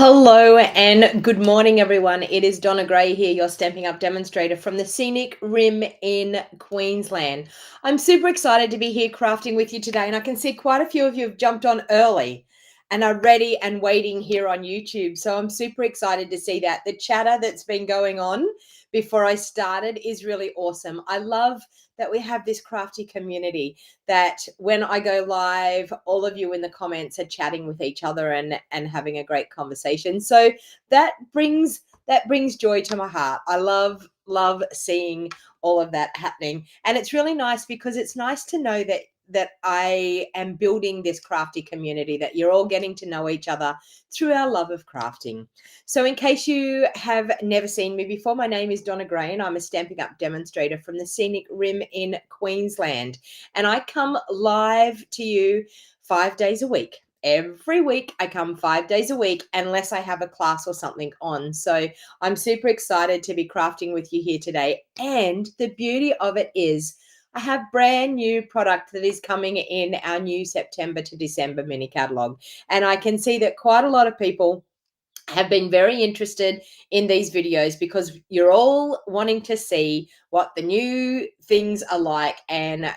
Hello and good morning, everyone. It is Donna Gray here, your Stampin' Up demonstrator from the scenic Rim in Queensland. I'm super excited to be here crafting with you today, and I can see quite a few of you have jumped on early and are ready and waiting here on YouTube. So I'm super excited to see that. The chatter that's been going on before I started is really awesome. I love that we have this crafty community that when I go live, all of you in the comments are chatting with each other and having a great conversation. So that brings joy to my heart. I love seeing all of that happening. And it's really nice because it's nice to know that I am building this crafty community, that you're all getting to know each other through our love of crafting. So in case you have never seen me before, my name is Donna Gray and I'm a Stampin' Up demonstrator from the scenic Rim in Queensland. And I come live to you 5 days a week. Every week I come 5 days a week unless I have a class or something on. So I'm super excited to be crafting with you here today. And the beauty of it is I have brand new product that is coming in our new September to December mini catalog. And I can see that quite a lot of people have been very interested in these videos because you're all wanting to see what the new things are like and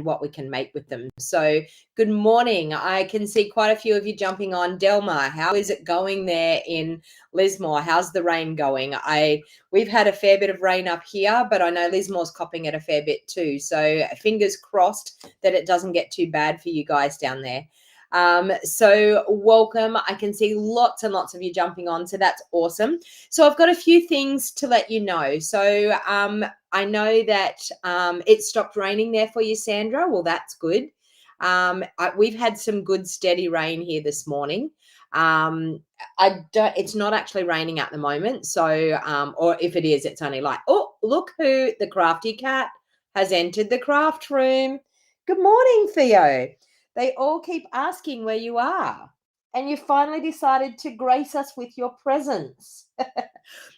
what we can make with them. So good morning. I can see quite a few of you jumping on. Delma, how is it going there in Lismore? How's the rain going? We've had a fair bit of rain up here, but I know Lismore's copping it a fair bit too. So fingers crossed that it doesn't get too bad for you guys down there. So welcome. I can see lots and lots of you jumping on, so that's awesome. So I've got a few things to let you know. So I know that it stopped raining there for you, Sandra. Well, that's good. We've had some good steady rain here this morning. It's not actually raining at the moment. So, or if it is, it's only like, oh, look who the crafty cat has entered the craft room. Good morning, Theo. They all keep asking where you are. And you finally decided to grace us with your presence.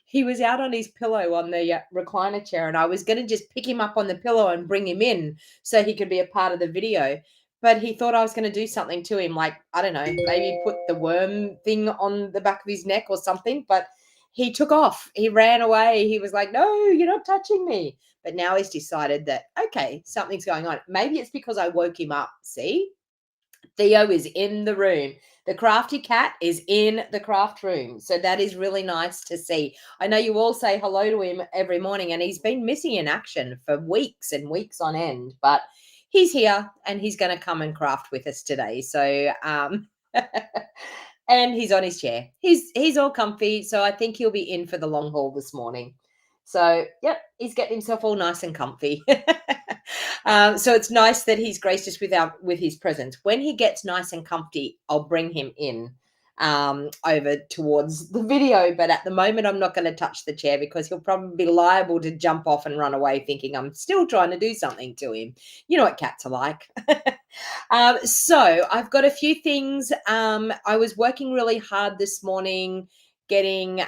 He was out on his pillow on the recliner chair, and I was going to just pick him up on the pillow and bring him in so he could be a part of the video. But he thought I was going to do something to him, like, I don't know, maybe put the worm thing on the back of his neck or something. But he took off. He ran away. He was like, no, you're not touching me. But now he's decided that, okay, something's going on. Maybe it's because I woke him up. See? Theo is in the room. The crafty cat is in the craft room. So that is really nice to see. I know you all say hello to him every morning, and he's been missing in action for weeks and weeks on end, but he's here and he's going to come and craft with us today. So, and he's on his chair. He's all comfy. So I think he'll be in for the long haul this morning. So, yep, he's getting himself all nice and comfy. So it's nice that he's graced us with his presence. When he gets nice and comfy, I'll bring him in over towards the video. But at the moment, I'm not going to touch the chair because he'll probably be liable to jump off and run away thinking I'm still trying to do something to him. You know what cats are like. So I've got a few things. I was working really hard this morning getting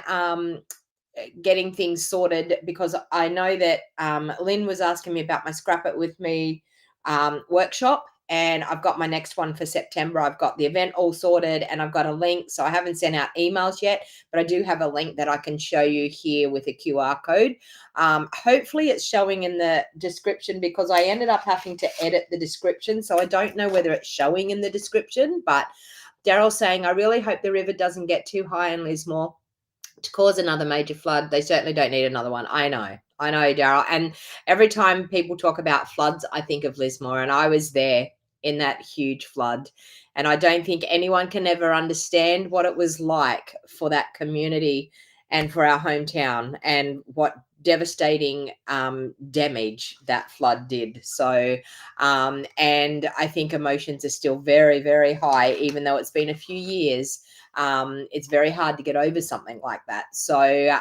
things sorted because I know that Lynn was asking me about my Scrap It With Me workshop, and I've got my next one for September. I've got the event all sorted and I've got a link. So I haven't sent out emails yet, but I do have a link that I can show you here with a QR code. Hopefully it's showing in the description because I ended up having to edit the description. So I don't know whether it's showing in the description, but Daryl's saying, I really hope the river doesn't get too high in Lismore to cause another major flood. They certainly don't need another one. I know, Daryl. And every time people talk about floods, I think of Lismore, and I was there in that huge flood. And I don't think anyone can ever understand what it was like for that community and for our hometown and what devastating damage that flood did. So, and I think emotions are still very, very high, even though it's been a few years. It's very hard to get over something like that. So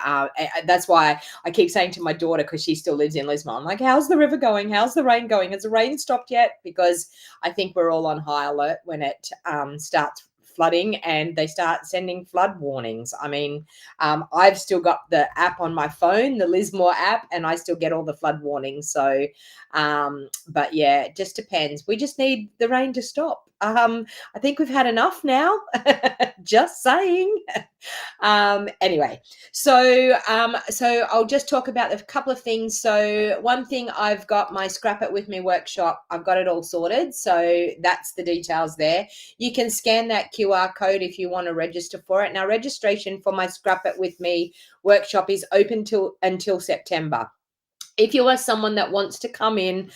that's why I keep saying to my daughter, because she still lives in Lismore, I'm like, how's the river going? How's the rain going? Has the rain stopped yet? Because I think we're all on high alert when it starts flooding and they start sending flood warnings. I mean, I've still got the app on my phone, the Lismore app, and I still get all the flood warnings. So, but yeah, it just depends. We just need the rain to stop. I think we've had enough now. Just saying. Anyway, so I'll just talk about a couple of things. So one thing, I've got my Scrap It With Me workshop. I've got it all sorted. So that's the details there. You can scan that QR code if you want to register for it. Now, registration for my Scrap It With Me workshop is open until September. If you are someone that wants to come in,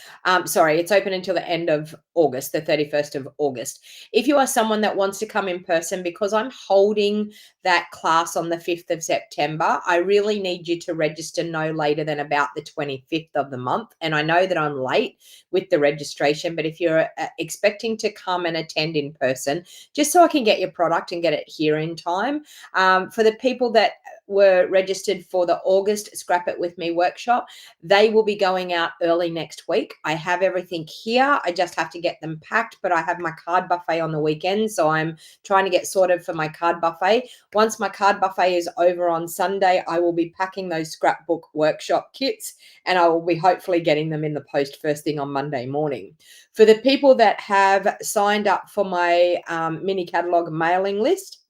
sorry, it's open until the end of August, the 31st of August. If you are someone that wants to come in person, because I'm holding that class on the 5th of September, I really need you to register no later than about the 25th of the month. And I know that I'm late with the registration, but if you're expecting to come and attend in person, just so I can get your product and get it here in time, for the people that were registered for the August Scrap It With Me workshop, they will be going out early next week. I have everything here. I just have to get them packed, but I have my card buffet on the weekend, so I'm trying to get sorted for my card buffet. Once my card buffet is over on Sunday, I will be packing those scrapbook workshop kits, and I will be hopefully getting them in the post first thing on Monday morning. For the people that have signed up for my mini catalogue mailing list,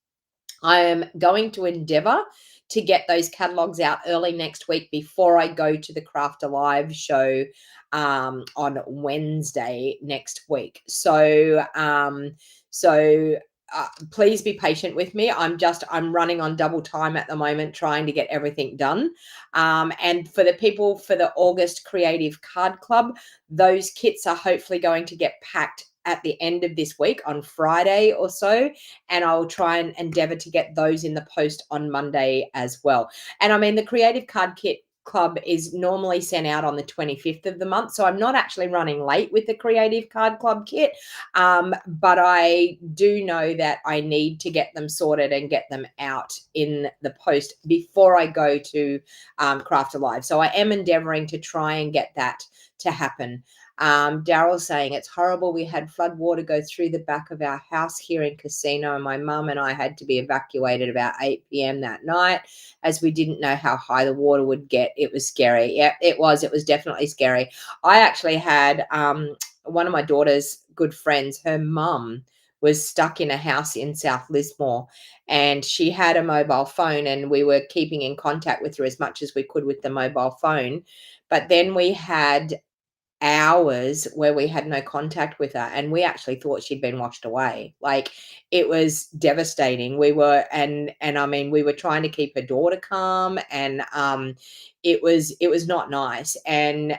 I am going to endeavour to get those catalogs out early next week before I go to the Craft Alive show on Wednesday next week. So please be patient with me. I'm running on double time at the moment, trying to get everything done. And for the people for the August Creative Card Club, those kits are hopefully going to get packed at the end of this week on Friday or so, and I'll try and endeavor to get those in the post on Monday as well. And I mean, the Creative Card Kit Club is normally sent out on the 25th of the month, so I'm not actually running late with the Creative Card Club kit, but I do know that I need to get them sorted and get them out in the post before I go to Craft Alive. So I am endeavoring to try and get that to happen. Daryl saying it's horrible. We had flood water go through the back of our house here in Casino, and my mum and I had to be evacuated about 8 p.m. that night as we didn't know how high the water would get. It was scary. Yeah, it was definitely scary. I actually had one of my daughter's good friends, her mum was stuck in a house in South Lismore, and she had a mobile phone, and we were keeping in contact with her as much as we could with the mobile phone. But then we had hours where we had no contact with her, and we actually thought she'd been washed away. Like, it was devastating. And I mean, we were trying to keep her daughter calm, and it was not nice. And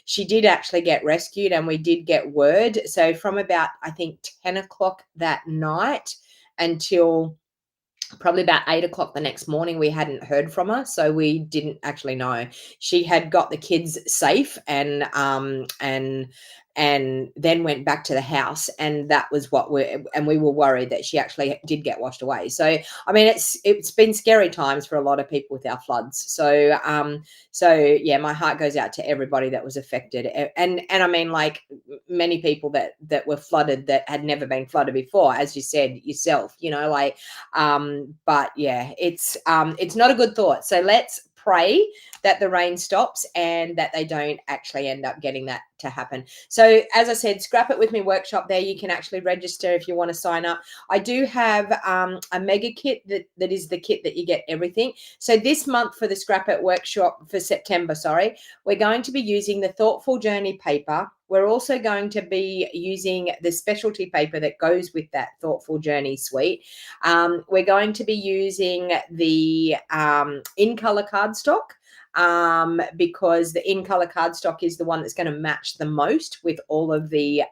she did actually get rescued, and we did get word. So from about, I think, 10 o'clock that night until probably about 8 o'clock the next morning, we hadn't heard from her, so we didn't actually know. She had got the kids safe, and then went back to the house, and that was we were worried that she actually did get washed away. So I mean, it's been scary times for a lot of people with our floods. So yeah, my heart goes out to everybody that was affected, and I mean, like, many people that were flooded that had never been flooded before, as you said yourself, like, but yeah, it's not a good thought. So let's pray that the rain stops and that they don't actually end up getting that to happen. So as I said, Scrap It With Me workshop, there you can actually register if you want to sign up. I do have a mega kit that is the kit that you get everything. So this month for the Scrap It workshop for September, we're going to be using the Thoughtful Journey paper. We're also going to be using the specialty paper that goes with that Thoughtful Journey suite. We're going to be using the in color cardstock, because the in color cardstock is the one that's going to match the most with all of the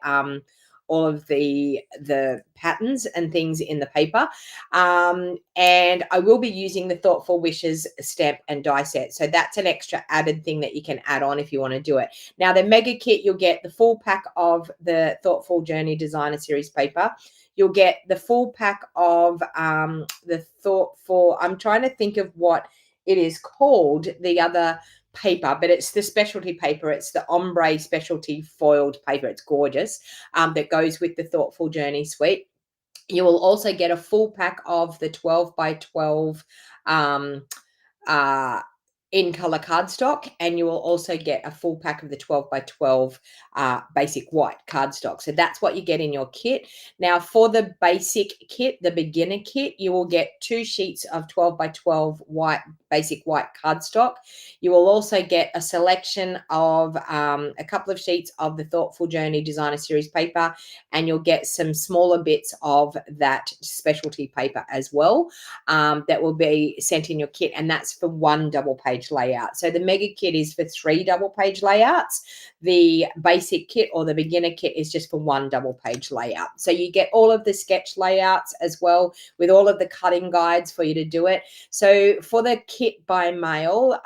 patterns and things in the paper. And I will be using the Thoughtful Wishes stamp and die set. So that's an extra added thing that you can add on if you want to do it. Now, the mega kit, you'll get the full pack of the Thoughtful Journey Designer Series paper. You'll get the full pack of the Thoughtful, I'm trying to think of what it is called, the other paper, but it's the specialty paper. It's the ombre specialty foiled paper. It's gorgeous. That goes with the Thoughtful Journey suite. You will also get a full pack of the 12 by 12 uh, in color cardstock, and you will also get a full pack of the 12 by 12 basic white cardstock. So that's what you get in your kit. Now for the basic kit, the beginner kit, you will get 2 sheets of 12 by 12 white basic white cardstock. You will also get a selection of a couple of sheets of the Thoughtful Journey Designer Series paper, and you'll get some smaller bits of that specialty paper as well, that will be sent in your kit, and that's for 1 double page layout. So the mega kit is for 3 double page layouts. The basic kit or the beginner kit is just for 1 double page layout. So you get all of the sketch layouts as well, with all of the cutting guides for you to do it. So for the kit by mail,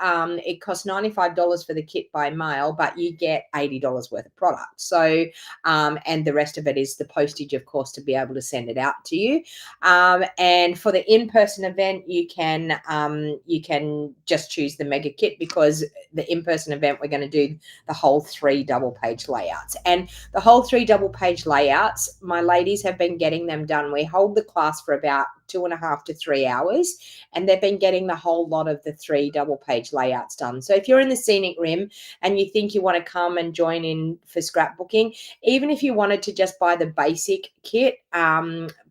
it costs $95 for the kit by mail, but you get $80 worth of product. So and the rest of it is the postage, of course, to be able to send it out to you. And for the in-person event, you can just choose the mega kit, because the in-person event, we're going to do the whole 3 double page layouts. And the whole 3 double page layouts, my ladies have been getting them done. We hold the class for about 2.5 to 3 hours, and they've been getting the whole lot of the 3 double page layouts done. So if you're in the Scenic Rim and you think you want to come and join in for scrapbooking, even if you wanted to just buy the basic kit,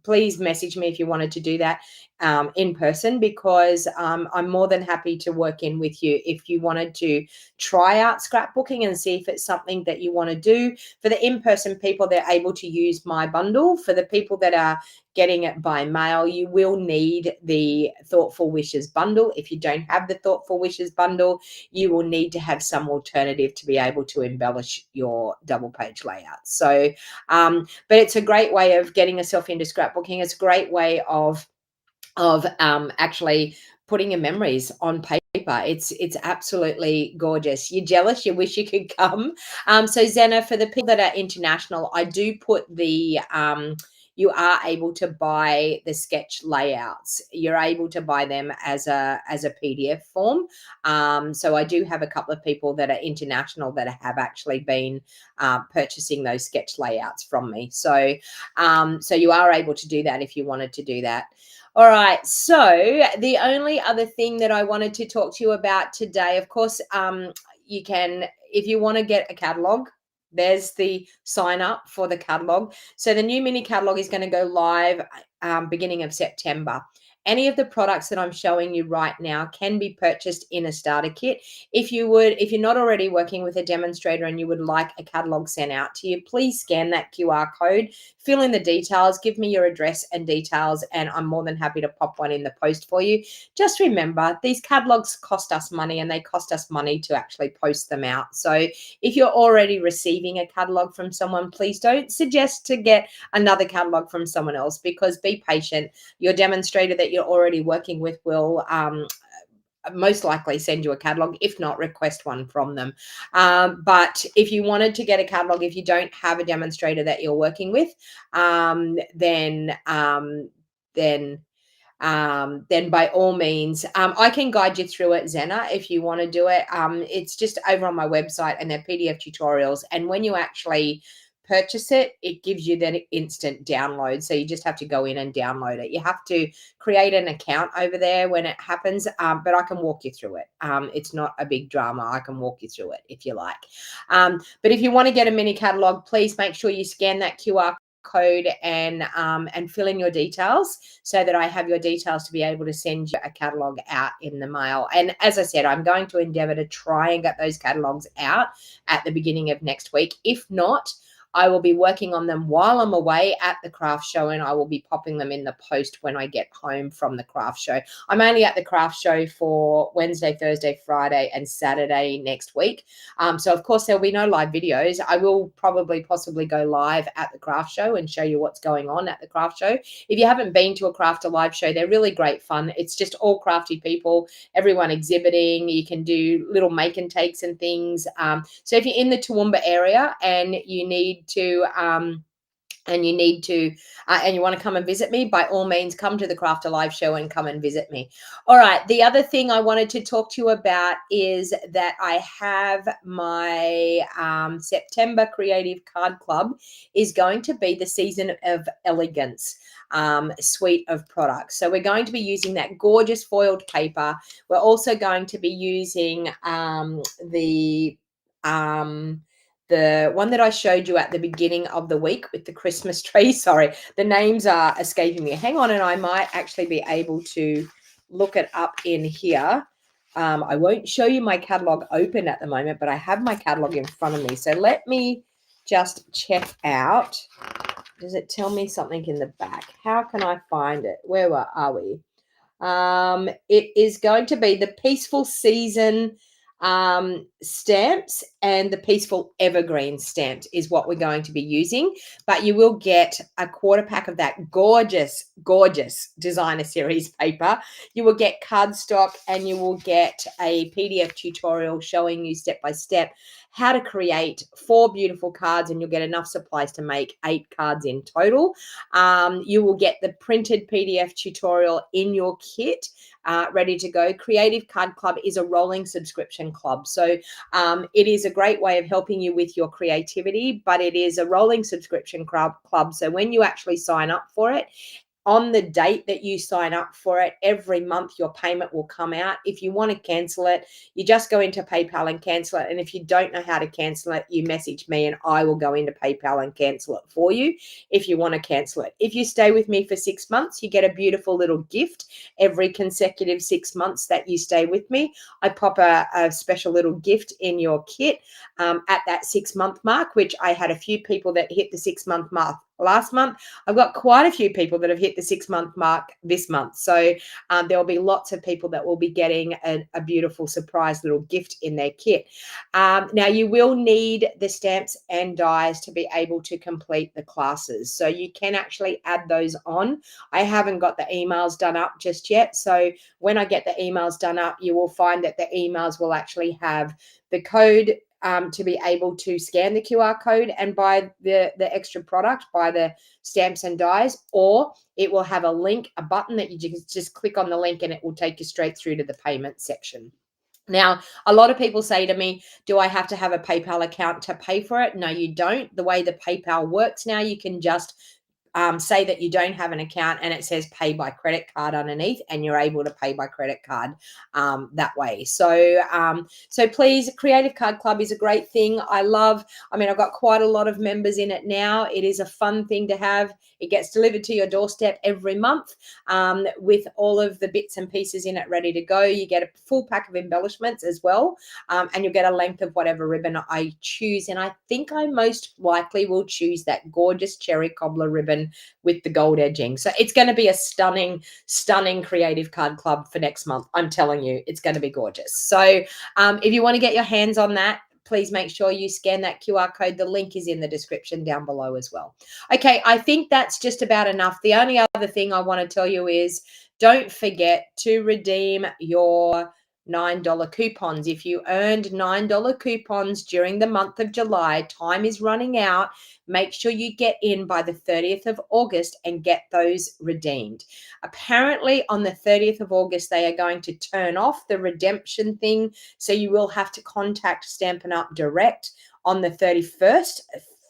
please message me if you wanted to do that in person, because I'm more than happy to work in with you if you wanted to try out scrapbooking and see if it's something that you want to do. For the in-person people, they're able to use my bundle. For the people that are getting it by mail, you will need the Thoughtful Wishes bundle. If you don't have the Thoughtful Wishes bundle, you will need to have some alternative to be able to embellish your double page layout. So but it's a great way of getting yourself into scrapbooking. It's a great way of actually putting your memories on paper. It's absolutely gorgeous. You're jealous. You wish you could come. So Zena, for the people that are international, I do put the you are able to buy the sketch layouts. You're able to buy them as a PDF form. So I do have a couple of people that are international that have actually been purchasing those sketch layouts from me. So so you are able to do that if you wanted to do that. All right, so the only other thing that I wanted to talk to you about today, of course, you can, if you want to get a catalog, there's the sign up for the catalog. So the new mini catalog is going to go live beginning of September. Any of the products that I'm showing you right now can be purchased in a starter kit. If you're not already working with a demonstrator and you would like a catalog sent out to you, please scan that QR code, fill in the details, give me your address and details, and I'm more than happy to pop one in the post for you. Just remember, these catalogs cost us money, and they cost us money to actually post them out. So if you're already receiving a catalog from someone, please don't suggest to get another catalog from someone else, because be patient. Your demonstrator that you're already working with will most likely send you a catalog. If not, request one from them. But if you wanted to get a catalog, if you don't have a demonstrator that you're working with, then by all means, I can guide you through it, Zena, if you want to do it. It's just over on my website, and they're PDF tutorials. And when you actually purchase it, it gives you that instant download. So you just have to go in and download it. You have to create an account over there when it happens, but I can walk you through it. It's not a big drama. I can walk you through it if you like. But if you want to get a mini catalog, please make sure you scan that QR code and fill in your details, so that I have your details to be able to send you a catalog out in the mail. And as I said, I'm going to endeavor to try and get those catalogs out at the beginning of next week. If not, I will be working on them while I'm away at the craft show, and I will be popping them in the post when I get home from the craft show. I'm only at the craft show for Wednesday, Thursday, Friday, and Saturday next week. So of course there'll be no live videos. I will possibly go live at the craft show and show you what's going on at the craft show. If you haven't been to a craft live show, they're really great fun. It's just all crafty people, everyone exhibiting. You can do little make and takes and things. So if you're in the Toowoomba area and you need to and you need to and you want to come and visit me, by all means come to the Craft Alive show and come and visit me. All right, the other thing I wanted to talk to you about is that I have my September Creative Card Club is going to be the Season of Elegance suite of products. So we're going to be using that gorgeous foiled paper. We're also going to be using the one that I showed you at the beginning of the week with the Christmas tree. Sorry, the names are escaping me. Hang on, and I might actually be able to look it up in here. I won't show you my catalog open at the moment, but I have my catalog in front of me. So let me just check out. Does it tell me something in the back? How can I find it? Where are we? It is going to be the Peaceful Season stamps and the Peaceful Evergreen stamps is what we're going to be using, but you will get a quarter pack of that gorgeous designer series paper. You will get cardstock, and you will get a PDF tutorial showing you step by step how to create 4 beautiful cards, and you'll get enough supplies to make 8 cards in total. You will get the printed PDF tutorial in your kit ready to go. Creative Card Club is a rolling subscription club. So it is a great way of helping you with your creativity, but it is a rolling subscription club. So when you actually sign up for it, on the date that you sign up for it, every month your payment will come out. If you want to cancel it, you just go into PayPal and cancel it. And if you don't know how to cancel it, you message me and I will go into PayPal and cancel it for you if you want to cancel it. If you stay with me for 6 months, you get a beautiful little gift every consecutive 6 months that you stay with me. I pop a special little gift in your kit at that 6-month mark, which I had a few people that hit the 6-month mark last month. I've got quite a few people that have hit the 6-month mark this month. So there will be lots of people that will be getting a beautiful surprise little gift in their kit. Now, you will need the stamps and dies to be able to complete the classes. So you can actually add those on. I haven't got the emails done up just yet. So when I get the emails done up, you will find that the emails will actually have the code to be able to scan the QR code and buy the extra product, buy the stamps and dies, or it will have a link, a button that you just click on the link and it will take you straight through to the payment section. Now, a lot of people say to me, do I have to have a PayPal account to pay for it? No, you don't. The way the PayPal works now, you can just say that you don't have an account and it says pay by credit card underneath, and you're able to pay by credit card that way. So please, Creative Card Club is a great thing. I've got quite a lot of members in it now. It is a fun thing to have. It gets delivered to your doorstep every month with all of the bits and pieces in it ready to go. You get a full pack of embellishments as well, and you'll get a length of whatever ribbon I choose. And I think I most likely will choose that gorgeous cherry cobbler ribbon with the gold edging. So it's going to be a stunning Creative Card Club for next month. I'm telling you, it's going to be gorgeous. So if you want to get your hands on that, please make sure you scan that QR code. The link is in the description down below as well. Okay, I think that's just about enough. The only other thing I want to tell you is don't forget to redeem your $9 coupons. If you earned $9 coupons during the month of July, time is running out. Make sure you get in by the 30th of August and get those redeemed. Apparently on the 30th of August, they are going to turn off the redemption thing. So you will have to contact Stampin' Up direct on the 31st.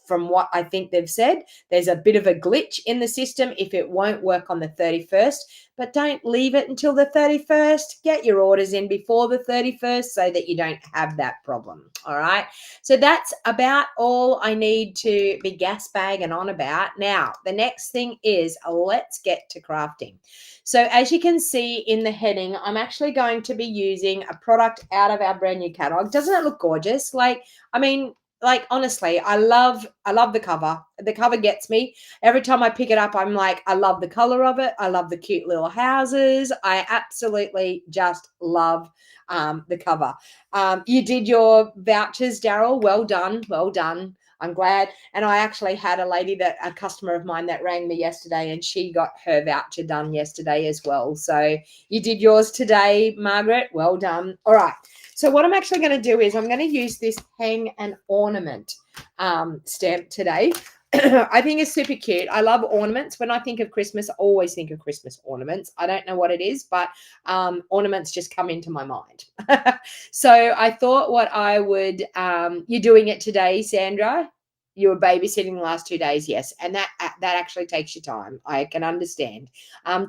From what I think they've said, there's a bit of a glitch in the system if it won't work on the 31st, but don't leave it until the 31st. Get your orders in before the 31st so that you don't have that problem. All right. So that's about all I need to be gas bagging on about. Now, the next thing is let's get to crafting. So as you can see in the heading, I'm actually going to be using a product out of our brand new catalog. Doesn't it look gorgeous? Honestly, I love the cover. The cover gets me. Every time I pick it up, I'm like, I love the color of it. I love the cute little houses. I absolutely just love the cover. You did your vouchers, Daryl. Well done. Well done. I'm glad. And I actually had a customer of mine that rang me yesterday, and she got her voucher done yesterday as well. So you did yours today, Margaret. Well done. All right. So what I'm actually going to do is I'm going to use this hang and ornament stamp today. I think it's super cute. I love ornaments. When I think of Christmas, I always think of Christmas ornaments. I don't know what it is, but ornaments just come into my mind. So I thought what I would, you're doing it today, Sandra. You were babysitting the last 2 days, yes, and that actually takes your time. I can understand.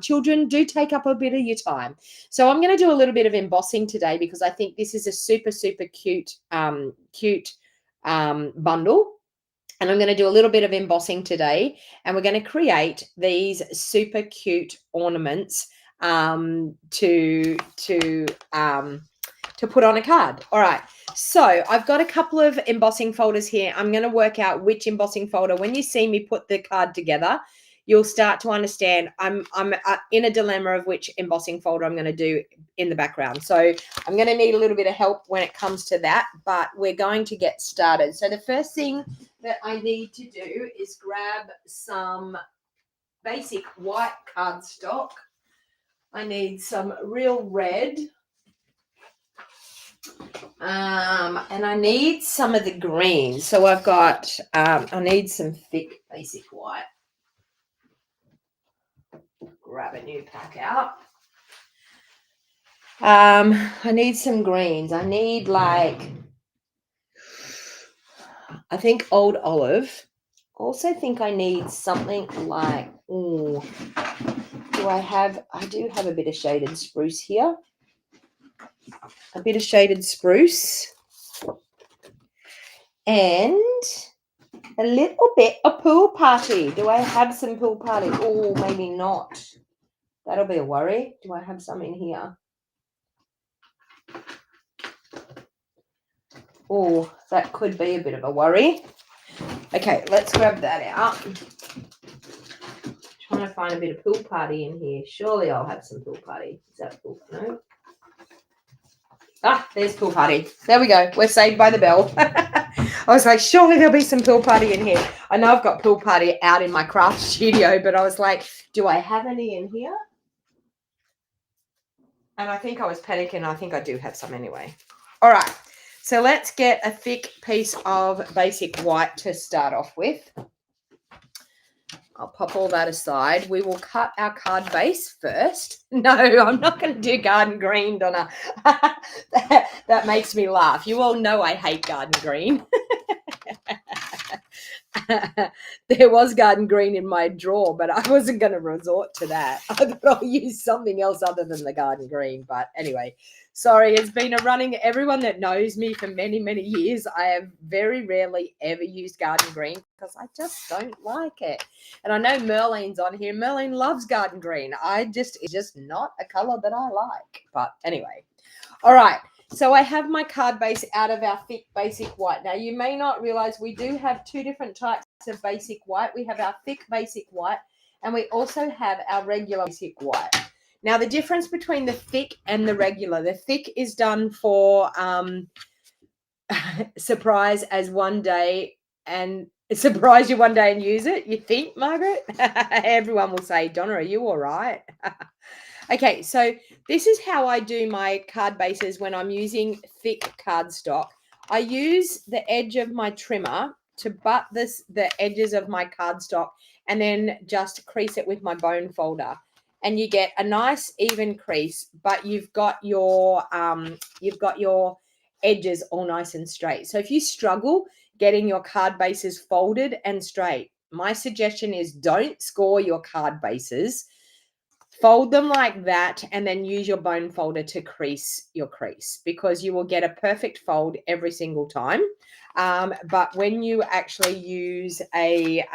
Children do take up a bit of your time. So I'm going to do a little bit of embossing today because I think this is a super, super cute, bundle. And I'm going to do a little bit of embossing today, and we're going to create these super cute ornaments to put on a card. All right. So I've got a couple of embossing folders here. I'm going to work out which embossing folder. When you see me put the card together, you'll start to understand I'm in a dilemma of which embossing folder I'm going to do in the background. So I'm going to need a little bit of help when it comes to that, but we're going to get started. So the first thing that I need to do is grab some basic white cardstock. I need some real red. And I need some of the green. So I've got, I need some thick basic white. Grab a new pack out. I need some greens. I need I think old olive. Also think I need something like, I do have a bit of shaded spruce here. A bit of shaded spruce. And a little bit of pool party. Do I have some pool party? Oh, maybe not. That'll be a worry. Do I have some in here? Oh, that could be a bit of a worry. Okay, let's grab that out. Trying to find a bit of pool party in here. Surely I'll have some pool party. Is that pool? No. Ah, there's pool party. There we go. We're saved by the bell. I was like, surely there'll be some pool party in here. I know I've got pool party out in my craft studio, but I was like, do I have any in here? And I think I was panicking. I think I do have some anyway. All right. So let's get a thick piece of basic white to start off with. I'll pop all that aside. We will cut our card base first. No, I'm not going to do garden green, Donna. that makes me laugh. You all know I hate garden green. There was garden green in my drawer, but I wasn't going to resort to that. I thought I'll use something else other than the garden green. But anyway, sorry, it's been a running. Everyone that knows me for many, many years, I have very rarely ever used garden green because I just don't like it. And I know Merline's on here. Merline loves garden green. It's just not a color that I like. But anyway, all right. So I have my card base out of our thick basic white. Now, you may not realize we do have two different types of basic white. We have our thick basic white, and we also have our regular basic white. Now, the difference between the thick and the regular, the thick is done for surprise as one day and surprise you one day and use it. You think, Margaret? Everyone will say, Donna, are you all right? Okay, so this is how I do my card bases when I'm using thick cardstock. I use the edge of my trimmer to butt the edges of my cardstock and then just crease it with my bone folder. And you get a nice even crease, but you've got your edges all nice and straight. So if you struggle getting your card bases folded and straight, my suggestion is don't score your card bases. Fold them like that and then use your bone folder to crease your crease because you will get a perfect fold every single time. But when you actually use a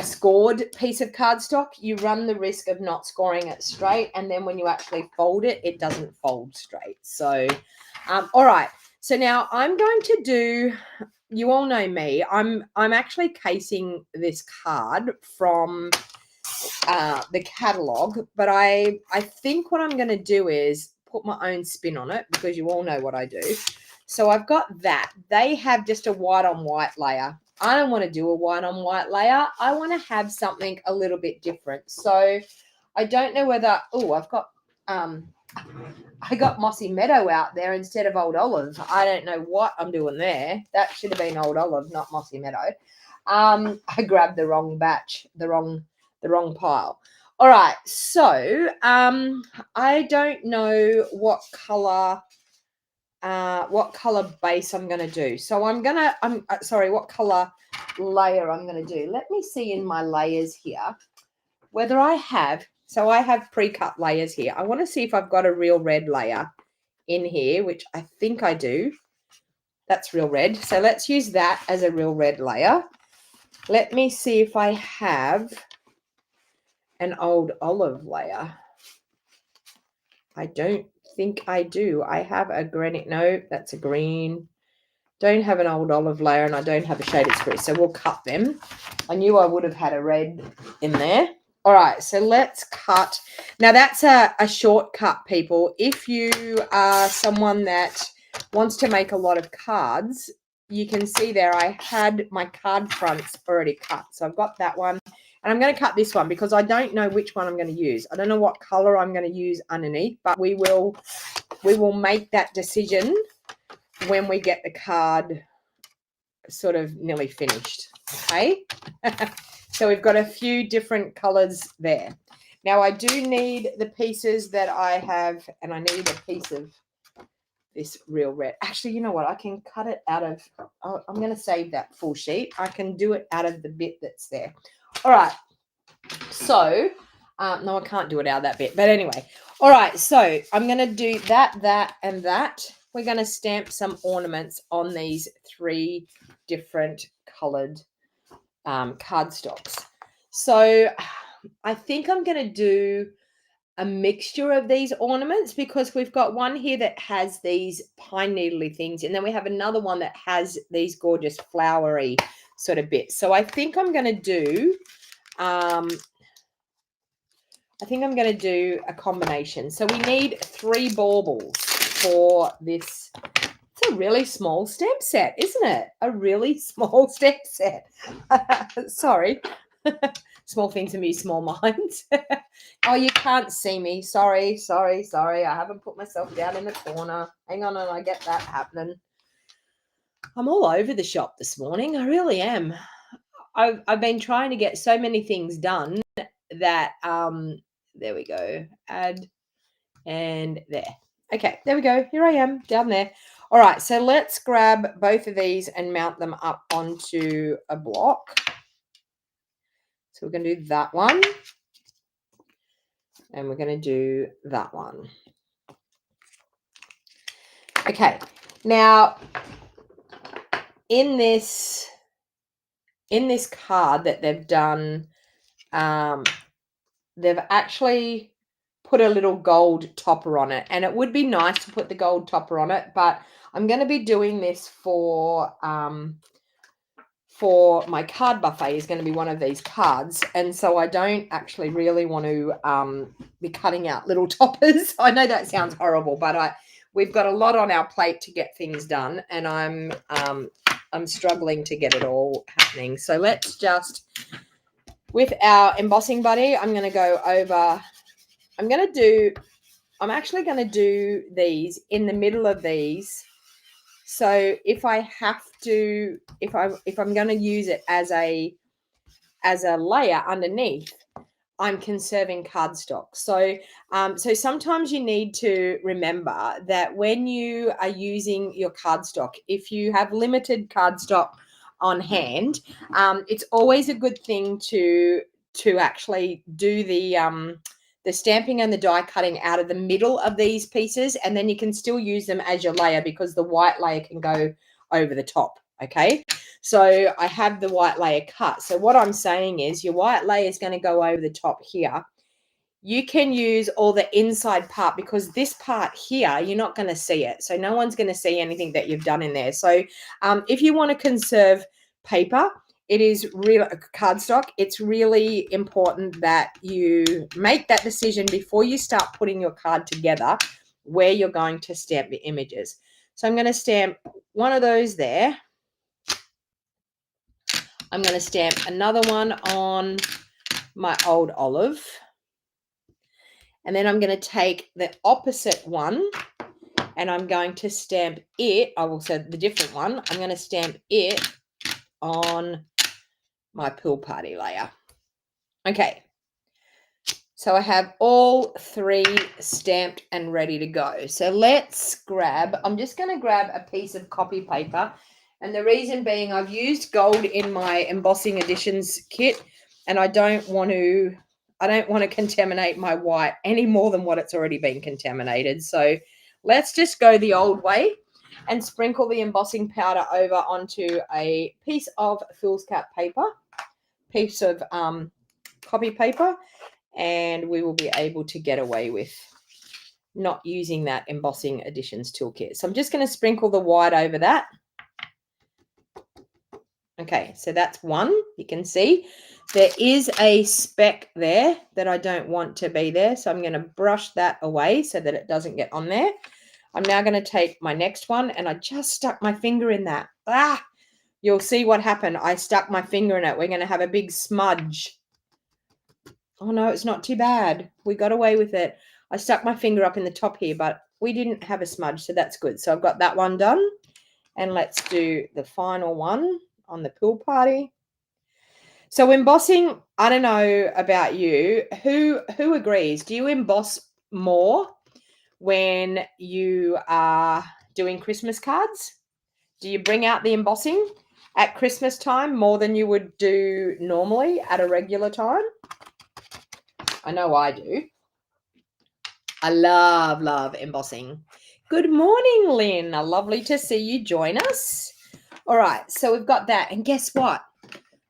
scored piece of cardstock, you run the risk of not scoring it straight. And then when you actually fold it, it doesn't fold straight. So, all right. So now I'm going to do, you all know me, I'm actually casing this card from the catalogue, but I think what I'm going to do is put my own spin on it because you all know what I do. So I've got that. They have just a white on white layer. I don't want to do a white on white layer. I want to have something a little bit different. So I don't know whether, I've got I got Mossy Meadow out there instead of Old Olive. I don't know what I'm doing there. That should have been Old Olive, not Mossy Meadow. I grabbed the wrong batch, the wrong pile. All right, so I don't know what color base I'm going to do. So I'm sorry, what color layer I'm going to do. Let me see in my layers here whether I have, so I have pre-cut layers here. I want to see if I've got a real red layer in here, which I think I do. That's real red. So let's use that as a real red layer. Let me see if I have an Old Olive layer. I don't think I do. I have a granite. No, that's a green. Don't have an Old Olive layer, and I don't have a shaded spruce. So we'll cut them. I knew I would have had a red in there. All right, so let's cut. Now, that's a shortcut, people. If you are someone that wants to make a lot of cards, you can see there I had my card fronts already cut. So I've got that one. And I'm going to cut this one because I don't know which one I'm going to use. I don't know what color I'm going to use underneath, but we will make that decision when we get the card sort of nearly finished. Okay. So we've got a few different colors there. Now I do need the pieces that I have, and I need a piece of this real red. Actually, you know what? I can cut it out of, I'm going to save that full sheet. I can do it out of the bit that's there. All right. So, no, I can't do it out of that bit. But anyway, all right. So I'm going to do that, and that. We're going to stamp some ornaments on these 3 different colored cardstocks. So I think I'm going to do a mixture of these ornaments because we've got one here that has these pine needly things, and then we have another one that has these gorgeous flowery sort of bits. So I think I'm going to do a combination. So we need 3 baubles for this. It's a really small stamp set, isn't it? A really small stamp set. Sorry. Small things amuse small minds. Oh, you can't see me. Sorry. I haven't put myself down in the corner. Hang on, and I get that happening. I'm all over the shop this morning. I really am. I've been trying to get so many things done that there we go. Add and there. Okay, there we go. Here I am down there. All right, so let's grab both of these and mount them up onto a block. So we're going to do that one. And we're going to do that one. Okay, now in this card that they've done, they've actually put a little gold topper on it, and it would be nice to put the gold topper on it, but I'm going to be doing this for my card buffet is going to be one of these cards, and so I don't actually really want to be cutting out little toppers. I know that sounds horrible, but we've got a lot on our plate to get things done, and I'm struggling to get it all happening. So let's just, with our embossing buddy, I'm going to go over. I'm actually going to do these in the middle of these. So if I have to, if I'm going to use it as a layer underneath, I'm conserving cardstock. So so sometimes you need to remember that when you are using your cardstock, if you have limited cardstock on hand, it's always a good thing to actually do the stamping and the die cutting out of the middle of these pieces, and then you can still use them as your layer because the white layer can go over the top. Okay, so I have the white layer cut. So what I'm saying is your white layer is going to go over the top here. You can use all the inside part because this part here, you're not going to see it. So no one's going to see anything that you've done in there. So if you want to conserve paper, it is real cardstock. It's really important that you make that decision before you start putting your card together where you're going to stamp the images. So I'm going to stamp one of those there. I'm going to stamp another one on my Old Olive. And then I'm going to take the opposite one and I'm going to stamp it. I will say the different one. I'm going to stamp it on my pool party layer. Okay. So I have all 3 stamped and ready to go. So let's grab, I'm just going to grab a piece of copy paper. And the reason being I've used gold in my embossing editions kit and I don't want to contaminate my white any more than what it's already been contaminated. So let's just go the old way and sprinkle the embossing powder over onto a piece of foolscap paper, piece of copy paper, and we will be able to get away with not using that embossing editions toolkit. So I'm just going to sprinkle the white over that. Okay, so that's one. You can see there is a speck there that I don't want to be there. So I'm going to brush that away so that it doesn't get on there. I'm now going to take my next one and I just stuck my finger in that. You'll see what happened. I stuck my finger in it. We're going to have a big smudge. Oh no, it's not too bad. We got away with it. I stuck my finger up in the top here, but we didn't have a smudge, so that's good. So I've got that one done. And let's do the final one on the pool party. So embossing, I don't know about you. Who agrees? Do you emboss more when you are doing Christmas cards? Do you bring out the embossing at Christmas time more than you would do normally at a regular time? I know I do. I love embossing. Good morning, Lynn. Lovely to see you join us. All right, so we've got that. And guess what?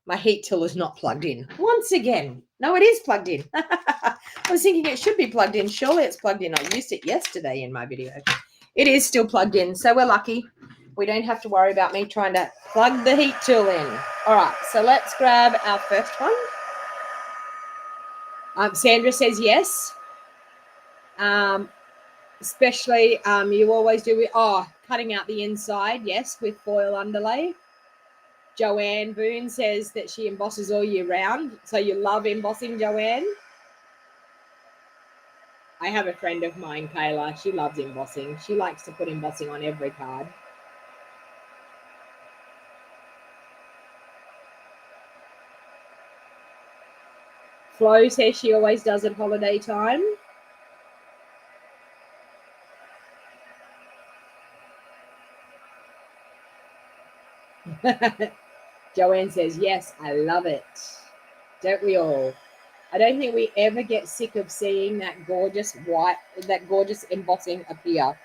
My heat tool is not plugged in. Once again. No, it is plugged in. I was thinking it should be plugged in. Surely it's plugged in. I used it yesterday in my video. It is still plugged in, so we're lucky. We don't have to worry about me trying to plug the heat tool in. All right, so let's grab our first one. Sandra says yes. Especially you always do it. Cutting out the inside, yes, with foil underlay. Joanne Boone says that she embosses all year round. So you love embossing, Joanne? I have a friend of mine, Kayla. She loves embossing. She likes to put embossing on every card. Flo says she always does at holiday time. Joanne says, yes, I love it. Don't we all? I don't think we ever get sick of seeing that gorgeous embossing appear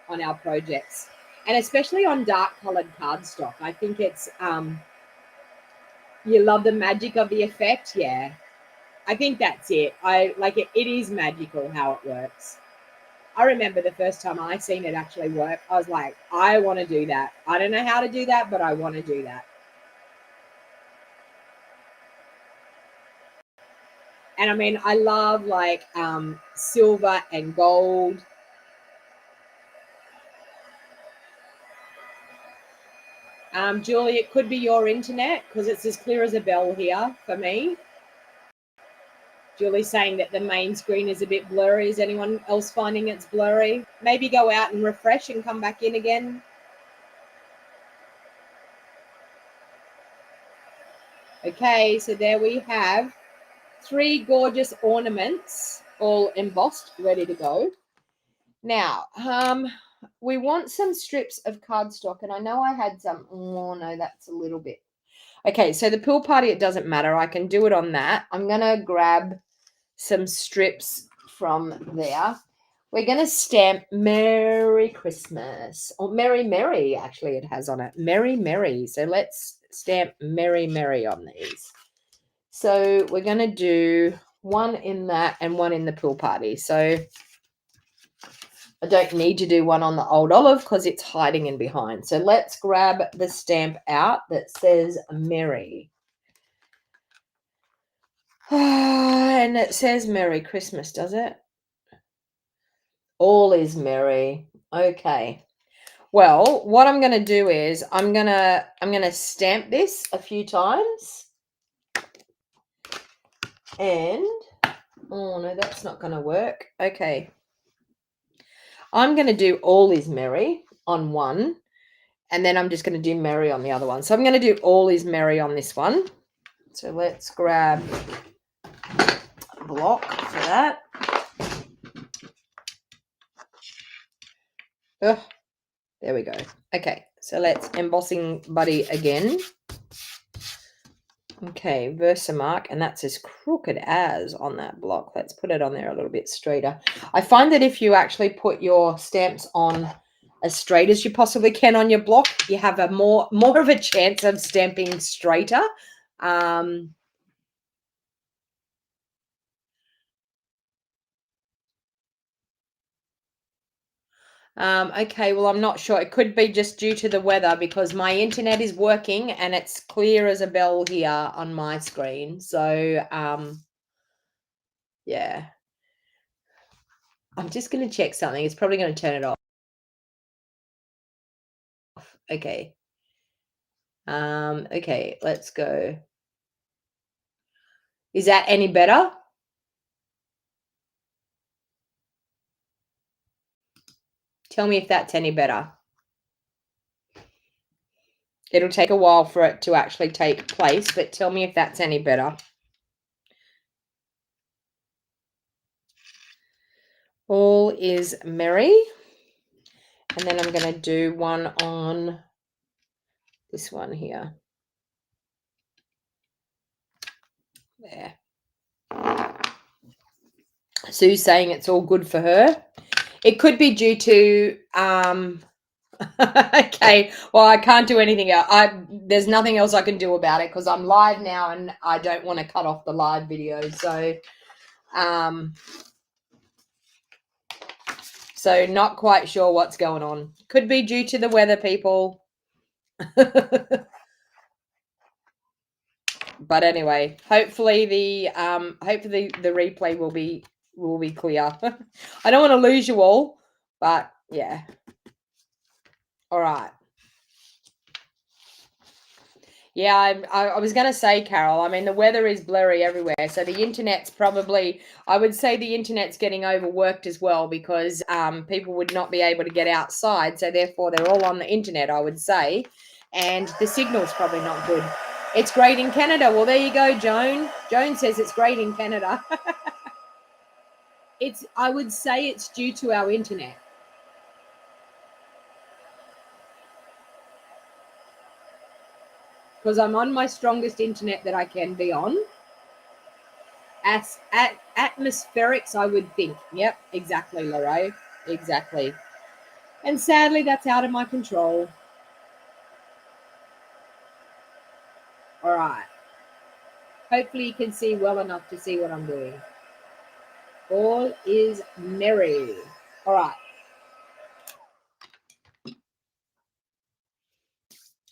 on our projects. And especially on dark colored cardstock. I think it's, you love the magic of the effect. Yeah, I think that's it. I like it. It is magical how it works. I remember the first time I seen it actually work, I was like, I want to do that. I don't know how to do that, but I want to do that. And I mean, I love like silver and gold. Julie, it could be your internet because it's as clear as a bell here for me. Julie's saying that the main screen is a bit blurry. Is anyone else finding it's blurry? Maybe go out and refresh and come back in again. Okay, so there we have 3 gorgeous ornaments, all embossed, ready to go. Now, we want some strips of cardstock, and I know I had some. Oh, no, that's a little bit. Okay, so the pool party, it doesn't matter. I can do it on that. I'm going to grab some strips from there. We're going to stamp Merry Christmas, or Merry Merry, actually, it has on it. Merry Merry. So let's stamp Merry Merry on these. So we're going to do one in that and one in the pool party. So I don't need to do one on the old olive because it's hiding in behind. So let's grab the stamp out that says Merry. And it says Merry Christmas, does it? All is merry. Okay. Well, what I'm going to do is I'm going to stamp this a few times. And Oh, no, that's not going to work. Okay. I'm going to do all is merry on one, and then I'm just going to do merry on the other one. So I'm going to do all is merry on this one. So let's grab a block for that. Oh, there we go. Okay, so let's embossing buddy again. Okay, Versamark, and that's as crooked as on that block. Let's put it on there a little bit straighter. I find that if you actually put your stamps on as straight as you possibly can on your block, you have a more of a chance of stamping straighter. Okay, well, I'm not sure. It could be just due to the weather because my internet is working and it's clear as a bell here on my screen. So, yeah. I'm just going to check something. It's probably going to turn it off. Okay. Okay, let's go. Is that any better? Tell me if that's any better. It'll take a while for it to actually take place, but tell me if that's any better. All is merry. And then I'm going to do one on this one here. There. Sue's saying it's all good for her. It could be due to okay, well, I can't do anything else. There's nothing else I can do about it because I'm live now and I don't want to cut off the live video. So not quite sure what's going on. Could be due to the weather, people. But anyway, hopefully the replay will be clear. I don't want to lose you all, but yeah. All right. Yeah, I was going to say, Carol, I mean, the weather is blurry everywhere. So the internet's probably, I would say the internet's getting overworked as well because people would not be able to get outside. So therefore, they're all on the internet, I would say. And the signal's probably not good. It's great in Canada. Well, there you go, Joan. Joan says it's great in Canada. I would say it's due to our internet. Because I'm on my strongest internet that I can be on. Atmospherics, I would think. Yep, exactly, Lorraine. Exactly. And sadly, that's out of my control. All right. Hopefully you can see well enough to see what I'm doing. All is merry. All right.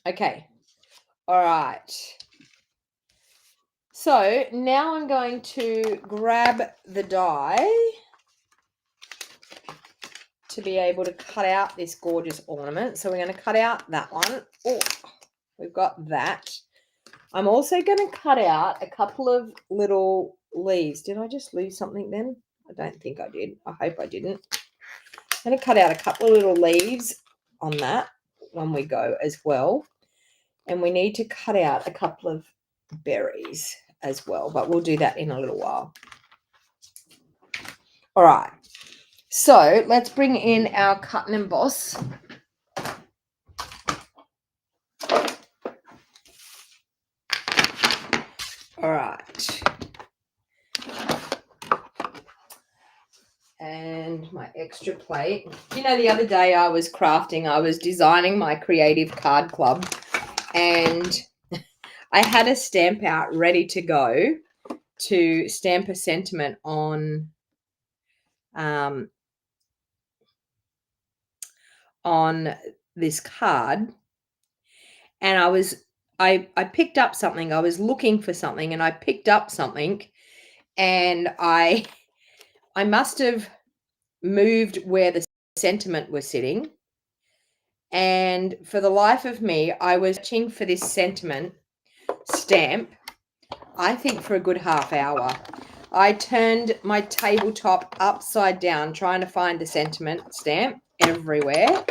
Okay. All right. So now I'm going to grab the die to be able to cut out this gorgeous ornament. So we're going to cut out that one. Oh, we've got that. I'm also going to cut out a couple of little leaves. Did I just leave something then? I don't think I did. I hope I didn't. I'm going to cut out a couple of little leaves on that when we go as well. And we need to cut out a couple of berries as well, but we'll do that in a little while. All right. So let's bring in our cut and emboss. All right. And my extra plate. You know, the other day I was crafting, I was designing my creative card club, and I had a stamp out ready to go to stamp a sentiment on this card. And I picked up something. I was looking for something and I picked up something, and I must have moved where the sentiment was sitting. And for the life of me, I was searching for this sentiment stamp, I think for a good half hour. I turned my tabletop upside down trying to find the sentiment stamp everywhere.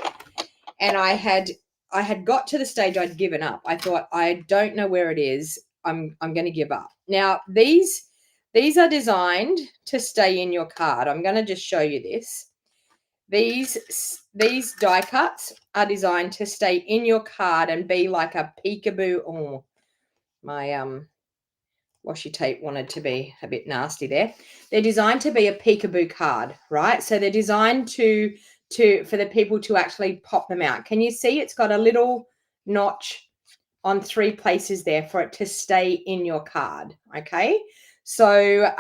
And I had got to the stage I'd given up. I thought, I don't know where it is. I'm going to give up. Now, these are designed to stay in your card. I'm going to just show you this. These die cuts are designed to stay in your card and be like a peekaboo. Oh, my washi tape wanted to be a bit nasty there. They're designed to be a peekaboo card, right? So they're designed for the people to actually pop them out. Can you see it's got a little notch on 3 places there for it to stay in your card? Okay. So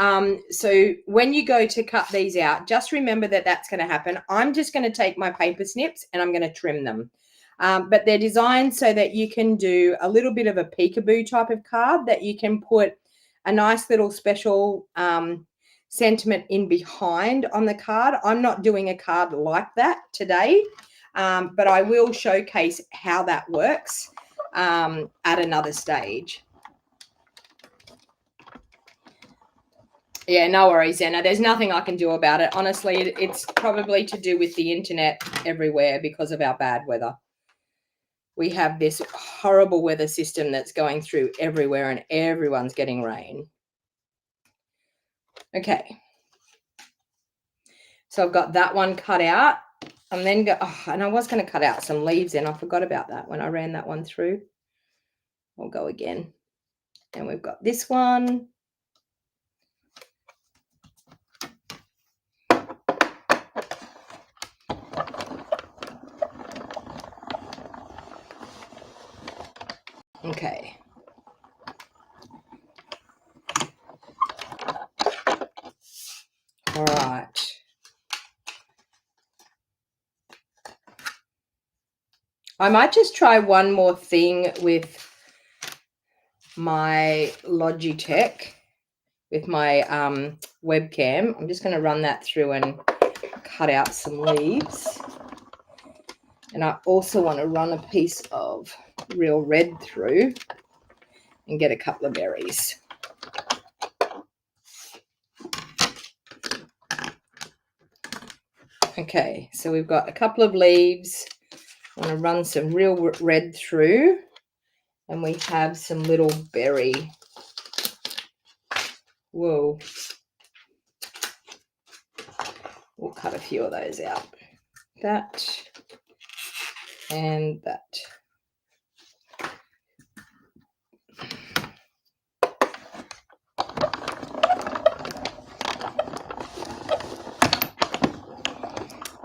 when you go to cut these out, just remember that that's going to happen. I'm just going to take my paper snips and I'm going to trim them. But they're designed so that you can do a little bit of a peekaboo type of card, that you can put a nice little special sentiment in behind on the card. I'm not doing a card like that today, but I will showcase how that works at another stage. Yeah, no worries, Anna. There's nothing I can do about it. Honestly, it's probably to do with the internet everywhere because of our bad weather. We have this horrible weather system that's going through everywhere and everyone's getting rain. Okay. So I've got that one cut out. And then and I was going to cut out some leaves and I forgot about that when I ran that one through. I'll go again. And we've got this one. Okay. All right. I might just try one more thing with my Logitech, with my webcam. I'm just going to run that through and cut out some leaves. And I also want to run a piece of real red through and get a couple of berries. Okay, so we've got a couple of leaves. I want to run some real red through, and we have some little berry. Whoa. We'll cut a few of those out. That and that.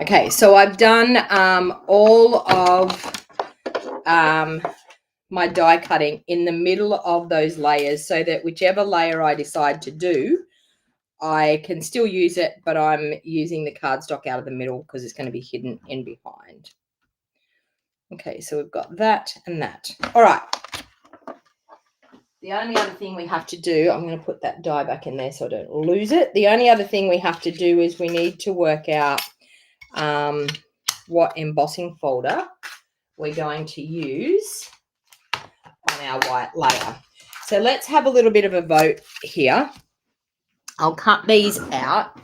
Okay, so I've done all of my die cutting in the middle of those layers, so that whichever layer I decide to do, I can still use it, but I'm using the cardstock out of the middle because it's going to be hidden in behind. Okay, so we've got that and that. All right. The only other thing we have to do, I'm going to put that die back in there so I don't lose it. The only other thing we have to do is we need to work out what embossing folder we're going to use on our white layer. So let's have a little bit of a vote here. I'll cut these out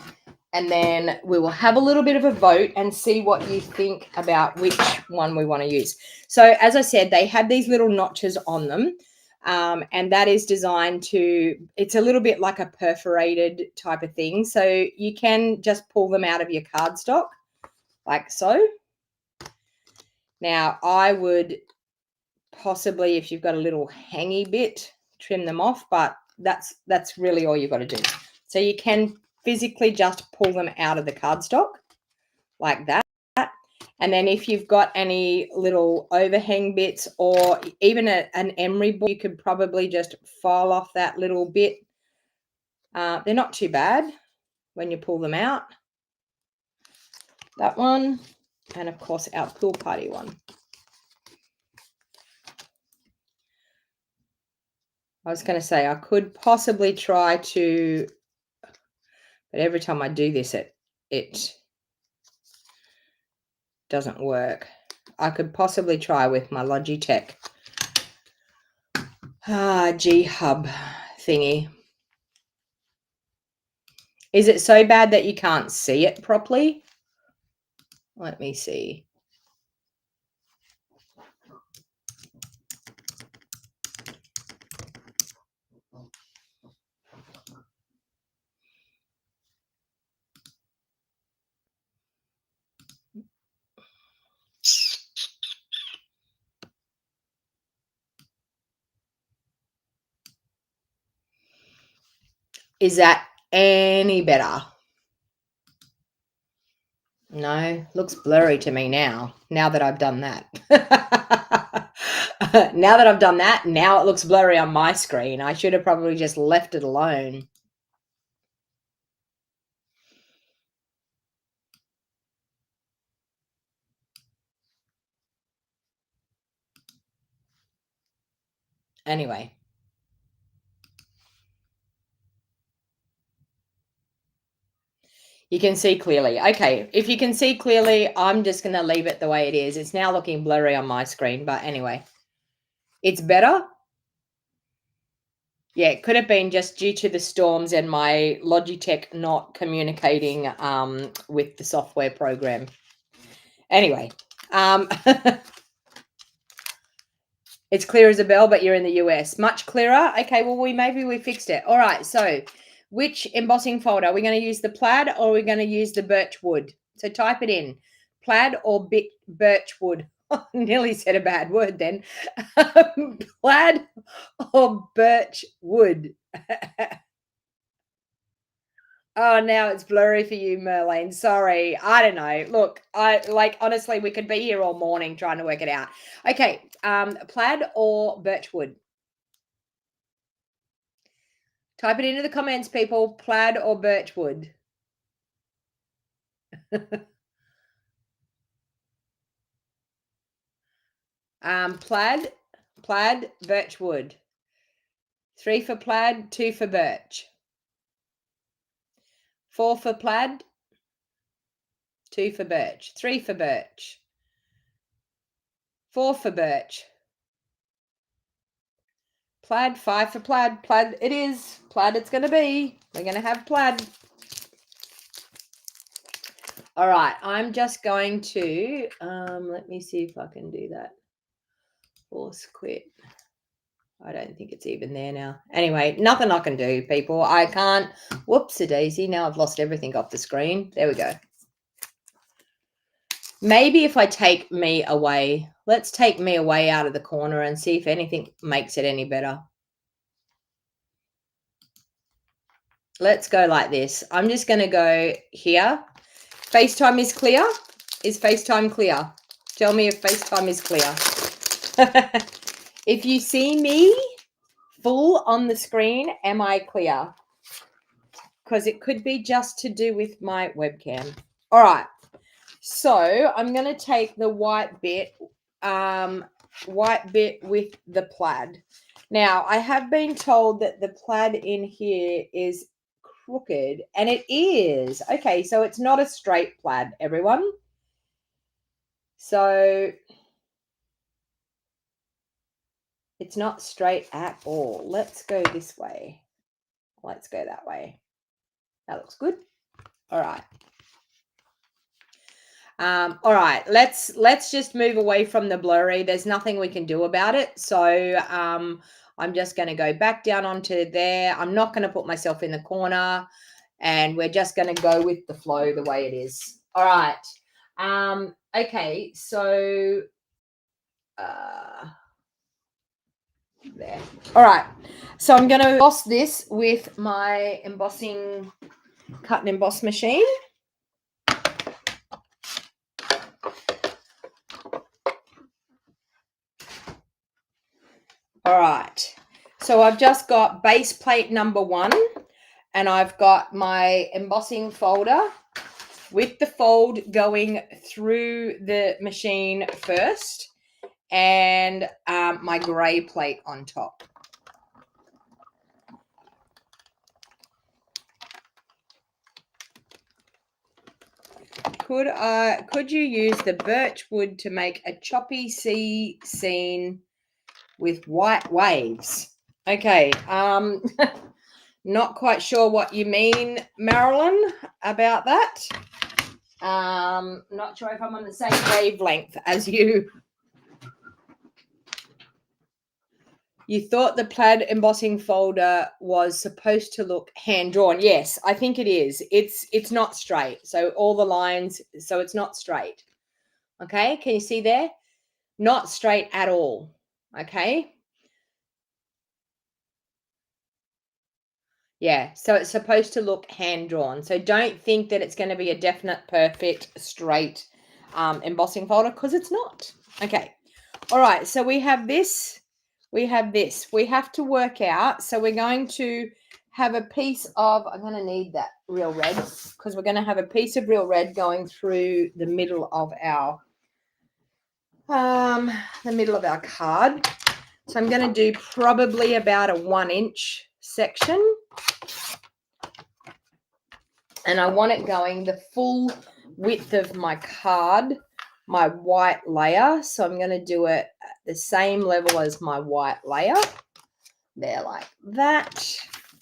and then we will have a little bit of a vote and see what you think about which one we want to use. So as I said, they have these little notches on them. And that is designed to, it's a little bit like a perforated type of thing. So you can just pull them out of your cardstock like so. Now I would possibly, if you've got a little hangy bit, trim them off, but that's really all you've got to do. So you can physically just pull them out of the cardstock like that. And then if you've got any little overhang bits or even an emery board, you could probably just file off that little bit. They're not too bad when you pull them out. That one, and of course our pool party one. I was going to say I could possibly try to, but every time I do this, it doesn't work. I could possibly try with my Logitech G Hub thingy. Is it so bad that you can't see it properly? Let me see. Is that any better? No, looks blurry to me now that I've done that. Now that I've done that, now it looks blurry on my screen. I should have probably just left it alone. Anyway. You can see clearly. Okay, if you can see clearly, I'm just going to leave it the way it is. It's now looking blurry on my screen, but anyway. It's better. Yeah, it could have been just due to the storms and my Logitech not communicating with the software program. Anyway, it's clear as a bell, but you're in the US. Much clearer. Okay, well, maybe we fixed it. All right, so which embossing folder? Are we going to use the plaid or are we going to use the birch wood? So type it in. Plaid or birch wood. Nearly said a bad word then. Plaid or birch wood. Oh, now it's blurry for you, Merlane. Sorry. I don't know. Look, honestly, we could be here all morning trying to work it out. Okay, plaid or birch wood? Type it into the comments, people. Plaid or birch wood? Plaid, birch wood. 3 for plaid, 2 for birch. 4 for plaid, 2 for birch. 3 for birch. 4 for birch. Plaid, 5 for plaid. Plaid it is. Plaid it's going to be. We're going to have plaid. All right, I'm just going to, let me see if I can do that. Force quit. I don't think it's even there now. Anyway, nothing I can do, people. I can't. Whoops-a-daisy. Now I've lost everything off the screen. There we go. Maybe if I take me away, let's take me away out of the corner and see if anything makes it any better. Let's go like this. I'm just going to go here. FaceTime is clear. Is FaceTime clear? Tell me if FaceTime is clear. If you see me full on the screen, am I clear? Because it could be just to do with my webcam. All right. So I'm going to take the white bit with the plaid. Now, I have been told that the plaid in here is crooked, and it is. Okay, so it's not a straight plaid, everyone. So it's not straight at all. Let's go this way. Let's go that way. That looks good. All right. All right, let's just move away from the blurry. There's nothing we can do about it. So I'm just going to go back down onto there. I'm not going to put myself in the corner, and we're just going to go with the flow the way it is. All right. Okay, so there. All right. So I'm going to emboss this with my embossing cut and emboss machine. All right, so I've just got base plate number 1, and I've got my embossing folder with the fold going through the machine first, and my grey plate on top. Could you use the birch wood to make a choppy sea scene with white waves? Okay. Not quite sure what you mean, Marilyn, about that. Not sure if I'm on the same wavelength as you. You thought the plaid embossing folder was supposed to look hand-drawn. Yes, I think it is. It's not straight. So all the lines, so it's not straight. Okay, can you see there? Not straight at all. Okay. Yeah, so it's supposed to look hand-drawn. So don't think that it's going to be a definite, perfect, straight embossing folder, because it's not. Okay. All right, so we have this. We have this. We have to work out. So we're going to have a piece of, I'm going to need that real red, because we're going to have a piece of real red going through the middle of our card. So I'm going to do probably about a 1-inch section. And I want it going the full width of my card, my white layer. So I'm going to do it at the same level as my white layer. There, like that.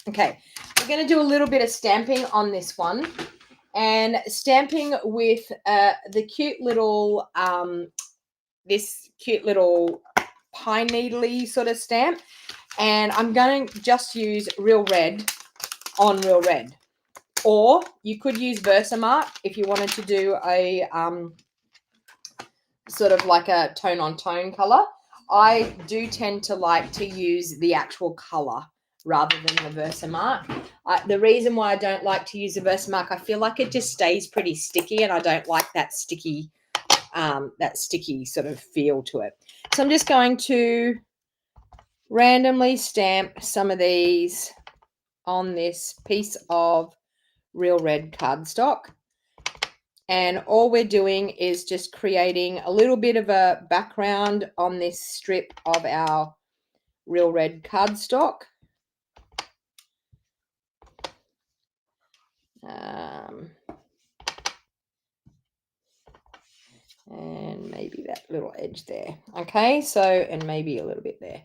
Okay, we're going to do a little bit of stamping on this one. And stamping with the cute little, this cute little pine needly sort of stamp. And I'm going to just use real red on real red. Or you could use Versamark if you wanted to do a sort of like a tone-on-tone color. I do tend to like to use the actual color rather than the Versamark. The reason why I don't like to use the Versamark, I feel like it just stays pretty sticky, and I don't like that sticky sort of feel to it. So I'm just going to randomly stamp some of these on this piece of real red cardstock, and all we're doing is just creating a little bit of a background on this strip of our real red cardstock. And maybe that little edge there. Okay, so, and maybe a little bit there.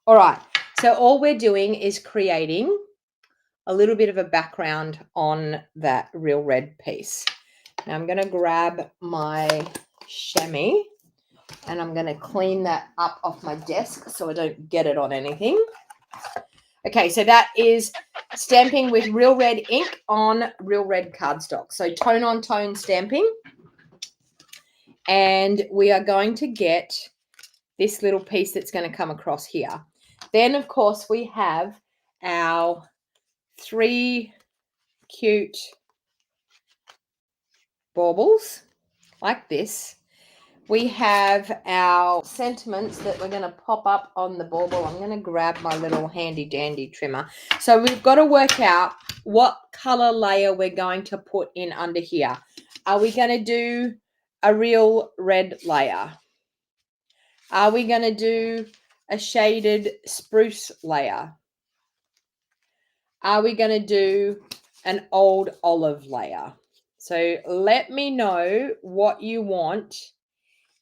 All right, so all we're doing is creating a little bit of a background on that real red piece. Now I'm going to grab my chamois and I'm going to clean that up off my desk so I don't get it on anything. Okay, so that is stamping with real red ink on real red cardstock. So tone on tone stamping. And we are going to get this little piece that's going to come across here. Then, of course, we have our 3 cute baubles like this. We have our sentiments that we're going to pop up on the bauble. I'm going to grab my little handy dandy trimmer. So we've got to work out what color layer we're going to put in under here. Are we going to do a real red layer? Are we going to do a shaded spruce layer? Are we going to do an old olive layer? So let me know what you want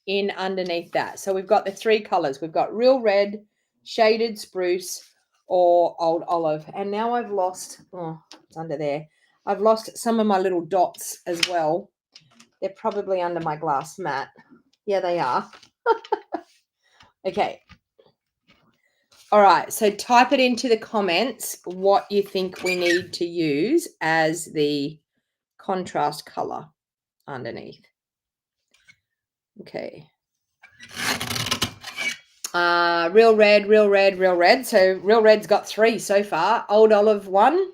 in underneath that. So we've got the 3 colors. We've got real red, shaded spruce, or old olive. And now I've lost, oh, it's under there. I've lost some of my little dots as well. They're probably under my glass mat. Yeah, they are. Okay. All right. So type it into the comments what you think we need to use as the contrast color underneath. Okay. Real red, real red, real red. So real red's got 3 so far. Old olive 1.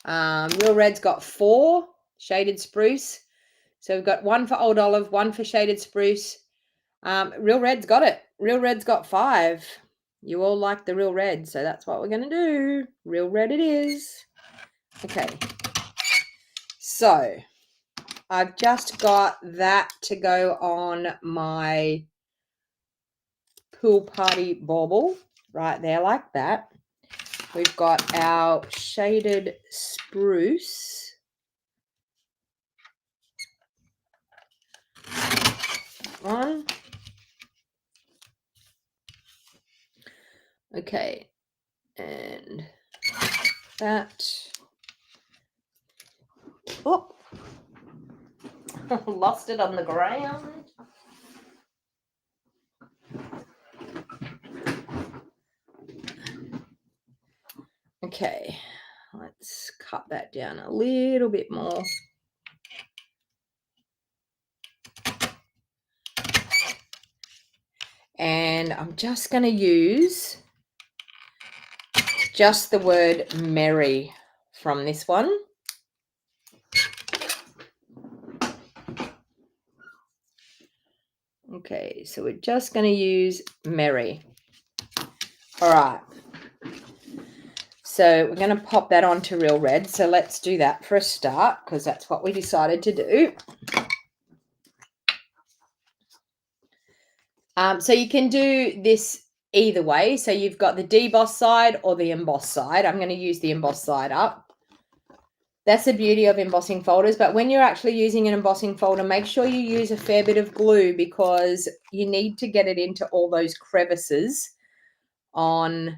Real red's got 4. Shaded spruce. So we've got 1 for old olive, 1 for shaded spruce. Real red's got it. Real red's got 5. You all like the real red, so that's what we're going to do. Real red it is. Okay. So I've just got that to go on my pool party bauble right there like that. We've got our shaded spruce. That one. Okay, and that. Oh, lost it on the ground. Okay, let's cut that down a little bit more. And I'm just going to use just the word merry from this one. Okay, so we're just going to use merry. All right. So we're going to pop that onto real red. So let's do that for a start, because that's what we decided to do. So you can do this either way. So you've got the deboss side or the emboss side. I'm going to use the emboss side up. That's the beauty of embossing folders. But when you're actually using an embossing folder, make sure you use a fair bit of glue, because you need to get it into all those crevices on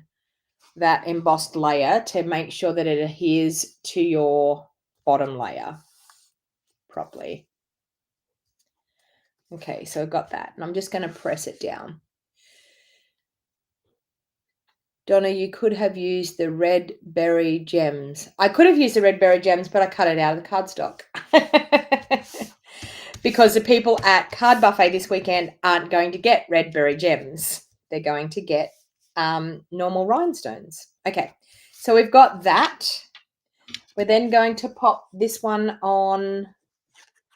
that embossed layer to make sure that it adheres to your bottom layer properly. Okay, so I've got that, and I'm just going to press it down. Donna, you could have used the red berry gems. I could have used the red berry gems, but I cut it out of the cardstock. Because the people at Card Buffet this weekend aren't going to get red berry gems. They're going to get normal rhinestones. Okay, so we've got that. We're then going to pop this one on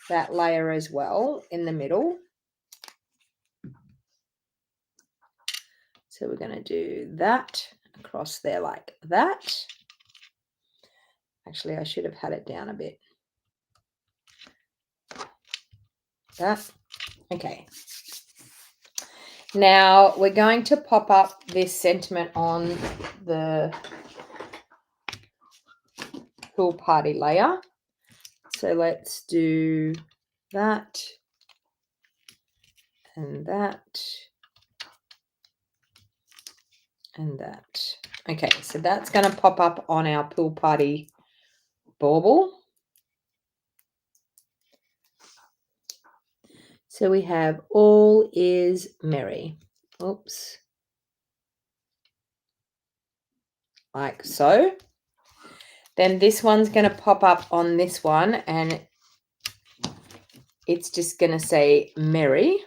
that layer as well in the middle. So we're going to do that across there like that. Actually, I should have had it down a bit. That. Okay. Now we're going to pop up this sentiment on the pool party layer. So let's do that and that and that. Okay, so that's going to pop up on our pool party bauble. So we have all is merry. Oops. Like so. Then this one's going to pop up on this one, and it's just going to say merry.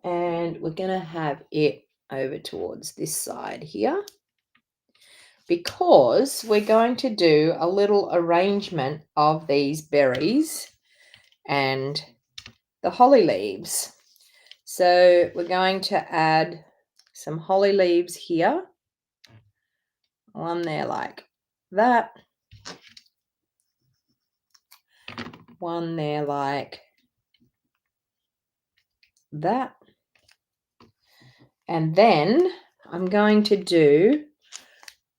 And we're going to have it over towards this side here, because we're going to do a little arrangement of these berries and the holly leaves. So we're going to add some holly leaves here. One there like that. One there like that. And then I'm going to do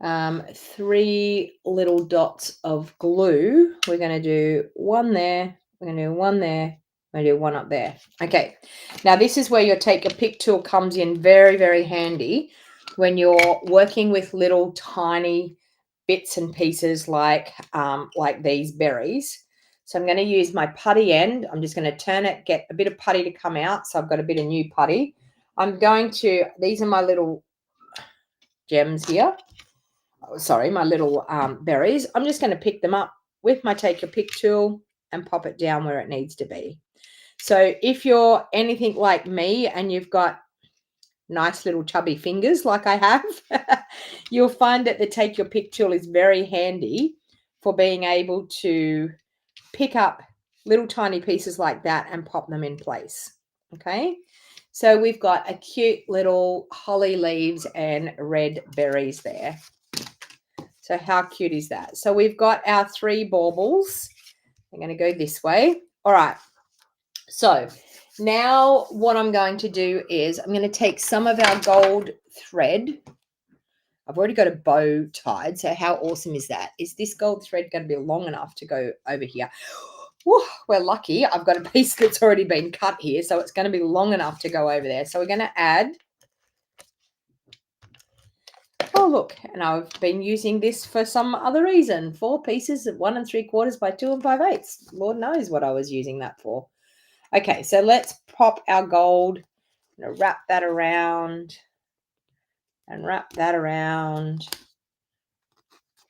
3 little dots of glue. We're going to do one there. We're going to do one there. We're going to do one up there. Okay. Now this is where your take a pick tool comes in very, very handy when you're working with little tiny bits and pieces like these berries. So I'm going to use my putty end. I'm just going to turn it, get a bit of putty to come out. So I've got a bit of new putty. I'm going to, these are my little gems here. Oh, sorry, my little berries. I'm just going to pick them up with my take your pick tool and pop it down where it needs to be. So if you're anything like me and you've got nice little chubby fingers like I have, you'll find that the take your pick tool is very handy for being able to pick up little tiny pieces like that and pop them in place. Okay, so we've got a cute little holly leaves and red berries there. So how cute is that? So we've got our 3 baubles. I'm going to go this way. All right. So now what I'm going to do is I'm going to take some of our gold thread. I've already got a bow tied. So how awesome is that? Is this gold thread going to be long enough to go over here? Whew, we're lucky. I've got a piece that's already been cut here, so it's going to be long enough to go over there. So we're going to add, oh look, and I've been using this for some other reason. 4 pieces of 1 3/4 by 2 5/8. Lord knows what I was using that for. Okay, so let's pop our gold. I'm going to wrap that around and wrap that around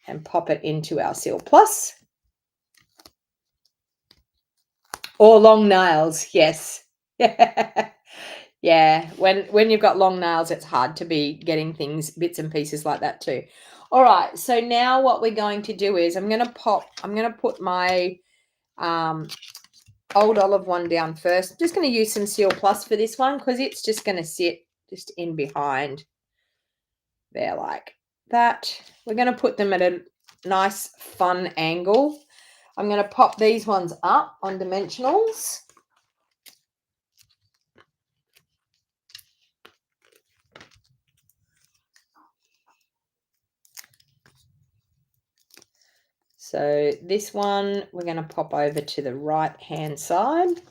and pop it into our Seal Plus. Or long nails, yes. Yeah, when you've got long nails, it's hard to be getting things, bits and pieces like that too. All right, so now what we're going to do is I'm going to put my Old Olive one down first. I'm just going to use some Seal Plus for this one because it's just going to sit just in behind there like that. We're going to put them at a nice fun angle. I'm going to pop these ones up on dimensionals. So this one, we're going to pop over to the right-hand side.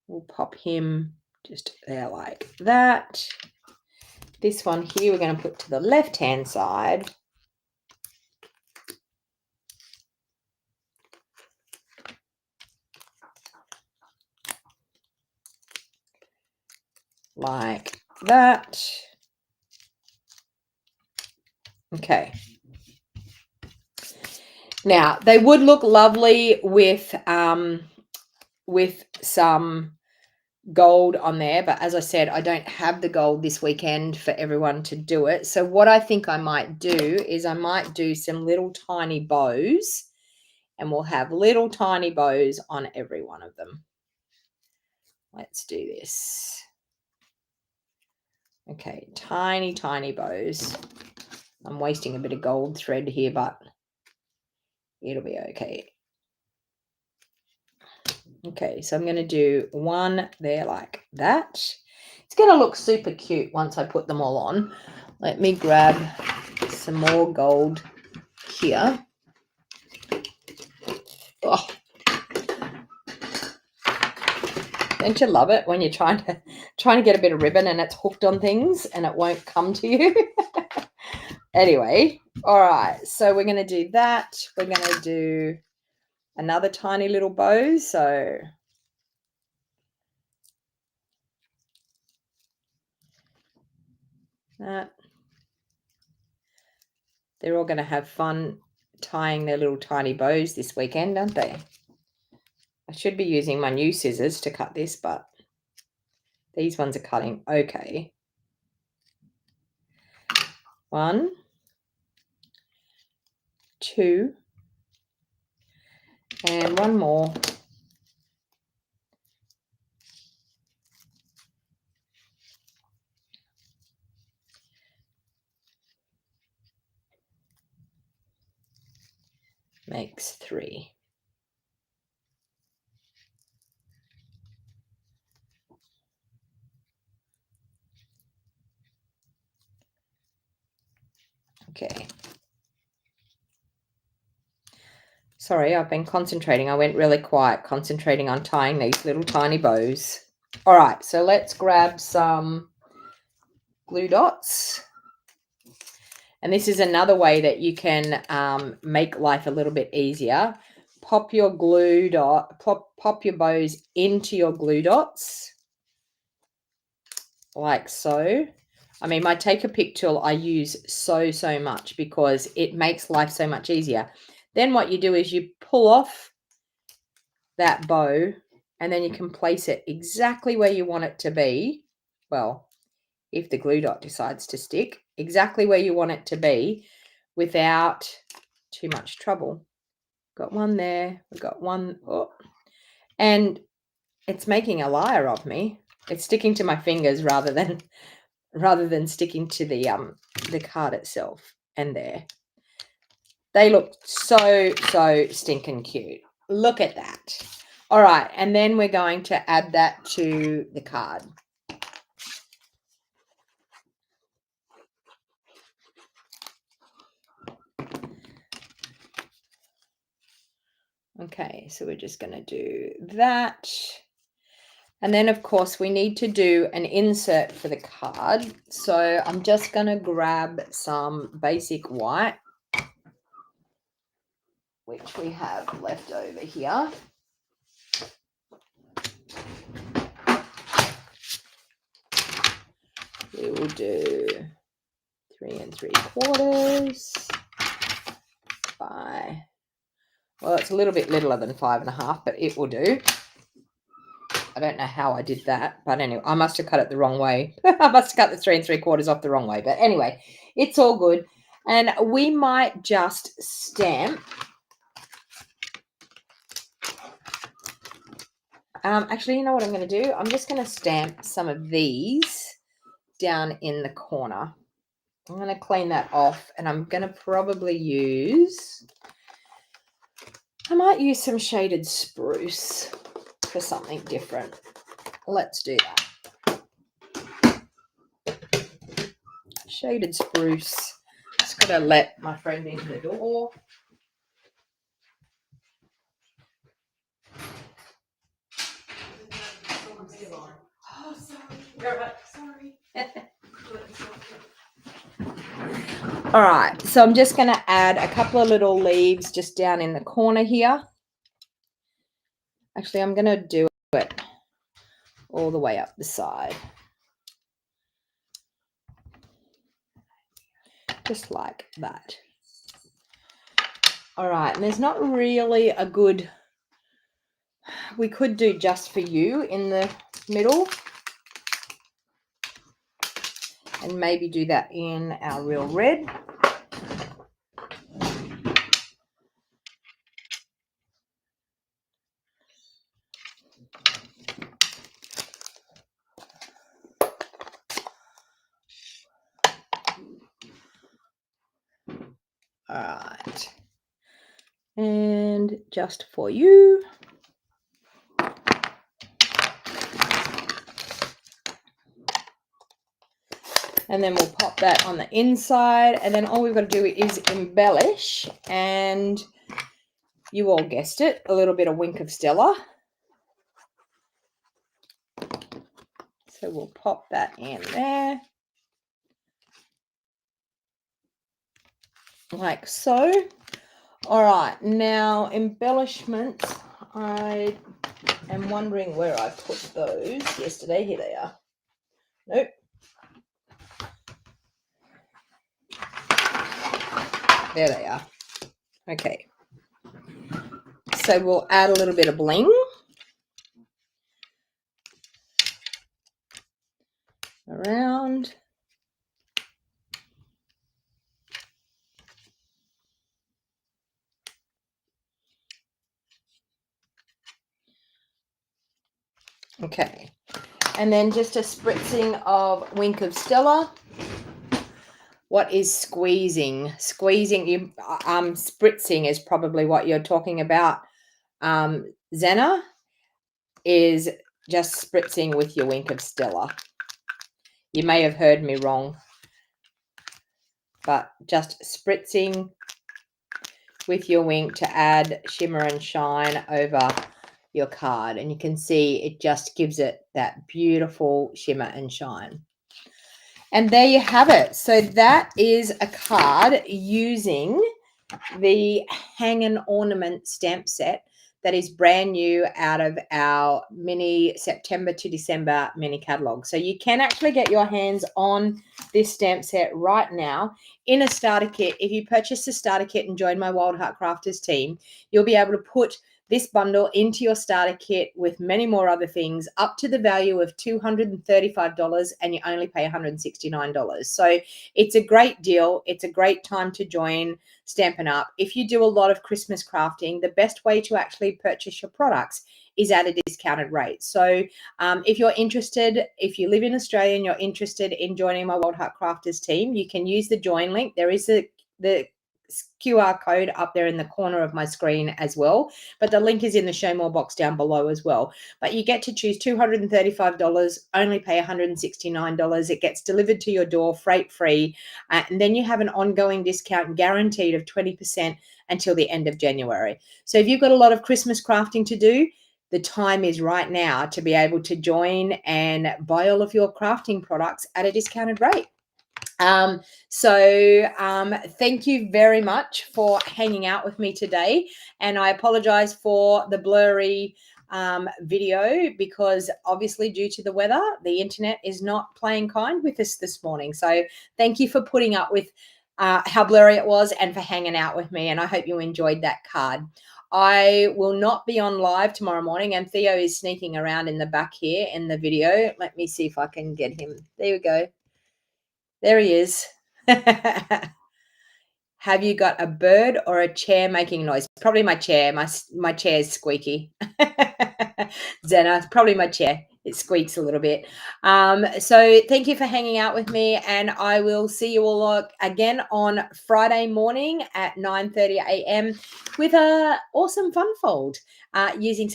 We'll pop him just there like that. This one here, we're going to put to the left-hand side. Like that. Okay. Now, they would look lovely with some gold on there, but as I said, I don't have the gold this weekend for everyone to do it. So what I think I might do is I might do some little tiny bows, and we'll have little tiny bows on every one of them. Let's do this. Okay, tiny bows. I'm wasting a bit of gold thread here, but it'll be okay. Okay, so I'm going to do one there like that. It's going to look super cute once I put them all on. Let me grab some more gold here. Oh. Don't you love it when you're trying to get a bit of ribbon and it's hooked on things and it won't come to you? Anyway, all right, so we're going to do that. We're going to do another tiny little bow. So that. They're all going to have fun tying their little tiny bows this weekend, aren't they? I should be using my new scissors to cut this, but these ones are cutting okay. 1, 2, and one more. Makes 3. Okay. Sorry, I've been concentrating. I went really quiet, concentrating on tying these little tiny bows. All right, so let's grab some glue dots. And this is another way that you can make life a little bit easier. Pop your glue dot, pop your bows into your glue dots, like so. I mean, my take a pick tool I use so much because it makes life so much easier. Then what you do is you pull off that bow and then you can place it exactly where you want it to be. Well, if the glue dot decides to stick, exactly where you want it to be without too much trouble. Got one there, we've got one, oh, and it's making a liar of me. It's sticking to my fingers rather than sticking to the card itself. And there. They look so stinking cute. Look at that. All right, and then we're going to add that to the card. Okay, so we're just going to do that. And then, of course, we need to do an insert for the card. So I'm just going to grab some basic white, which we have left over here. We will do 3 3/4 by, well, it's a little bit littler than 5 1/2, but it will do. I don't know how I did that, but anyway, I must have cut it the wrong way. I must have cut the 3 3/4 off the wrong way, but anyway, it's all good. And we might just stamp. Actually, you know what I'm going to do? I'm just going to stamp some of these down in the corner. I'm going to clean that off, and I'm going to probably use, I might use some shaded spruce for something different. Let's do that. Shaded spruce. Just got to let my friend into the door. Oh, sorry. You're right. Sorry. All right, so I'm just going to add a couple of little leaves just down in the corner here. Actually, I'm going to do it all the way up the side. Just like that. All right, and there's not really a good, we could do just for you in the middle. And maybe do that in our real red. All right. And just for you. And then we'll pop that on the inside. And then all we've got to do is embellish. And you all guessed it, a little bit of Wink of Stella. So we'll pop that in there. Like so. All right, now embellishments. I am wondering where I put those yesterday. Here they are. Nope. There they are. Okay. So we'll add a little bit of bling. Around. Okay. And then just a spritzing of Wink of Stella. What is squeezing? Squeezing, spritzing is probably what you're talking about. Zena is just spritzing with your Wink of Stella. You may have heard me wrong, but just spritzing with your wink to add shimmer and shine over your card. And you can see it just gives it that beautiful shimmer and shine. And there you have it. So that is a card using the Hang and Ornament stamp set that is brand new out of our mini September to December mini catalog. So you can actually get your hands on this stamp set right now in a starter kit. If you purchase a starter kit and join my Wild Heart Crafters team, you'll be able to put this bundle into your starter kit with many more other things up to the value of $235, and you only pay $169. So it's a great deal. It's a great time to join Stampin' Up. If you do a lot of Christmas crafting, the best way to actually purchase your products is at a discounted rate. So if you're interested, if you live in Australia and you're interested in joining my Wild Heart Crafters team, you can use the join link. There is the QR code up there in the corner of my screen as well, but the link is in the show more box down below as well. But you get to choose $235, only pay $169. It gets delivered to your door, freight free, and then you have an ongoing discount guaranteed of 20% until the end of January. So if you've got a lot of Christmas crafting to do, the time is right now to be able to join and buy all of your crafting products at a discounted rate. Thank you very much for hanging out with me today. And I apologize for the blurry video because obviously due to the weather, the internet is not playing kind with us this morning. So thank you for putting up with how blurry it was and for hanging out with me. And I hope you enjoyed that card. I will not be on live tomorrow morning, and Theo is sneaking around in the back here in the video. Let me see if I can get him. There we go. There he is. Have you got a bird or a chair making noise? Probably my chair. My chair is squeaky. Zena, probably my chair. It squeaks a little bit. So thank you for hanging out with me, and I will see you all again on Friday morning at 9:30 a.m. with a awesome fun fold using some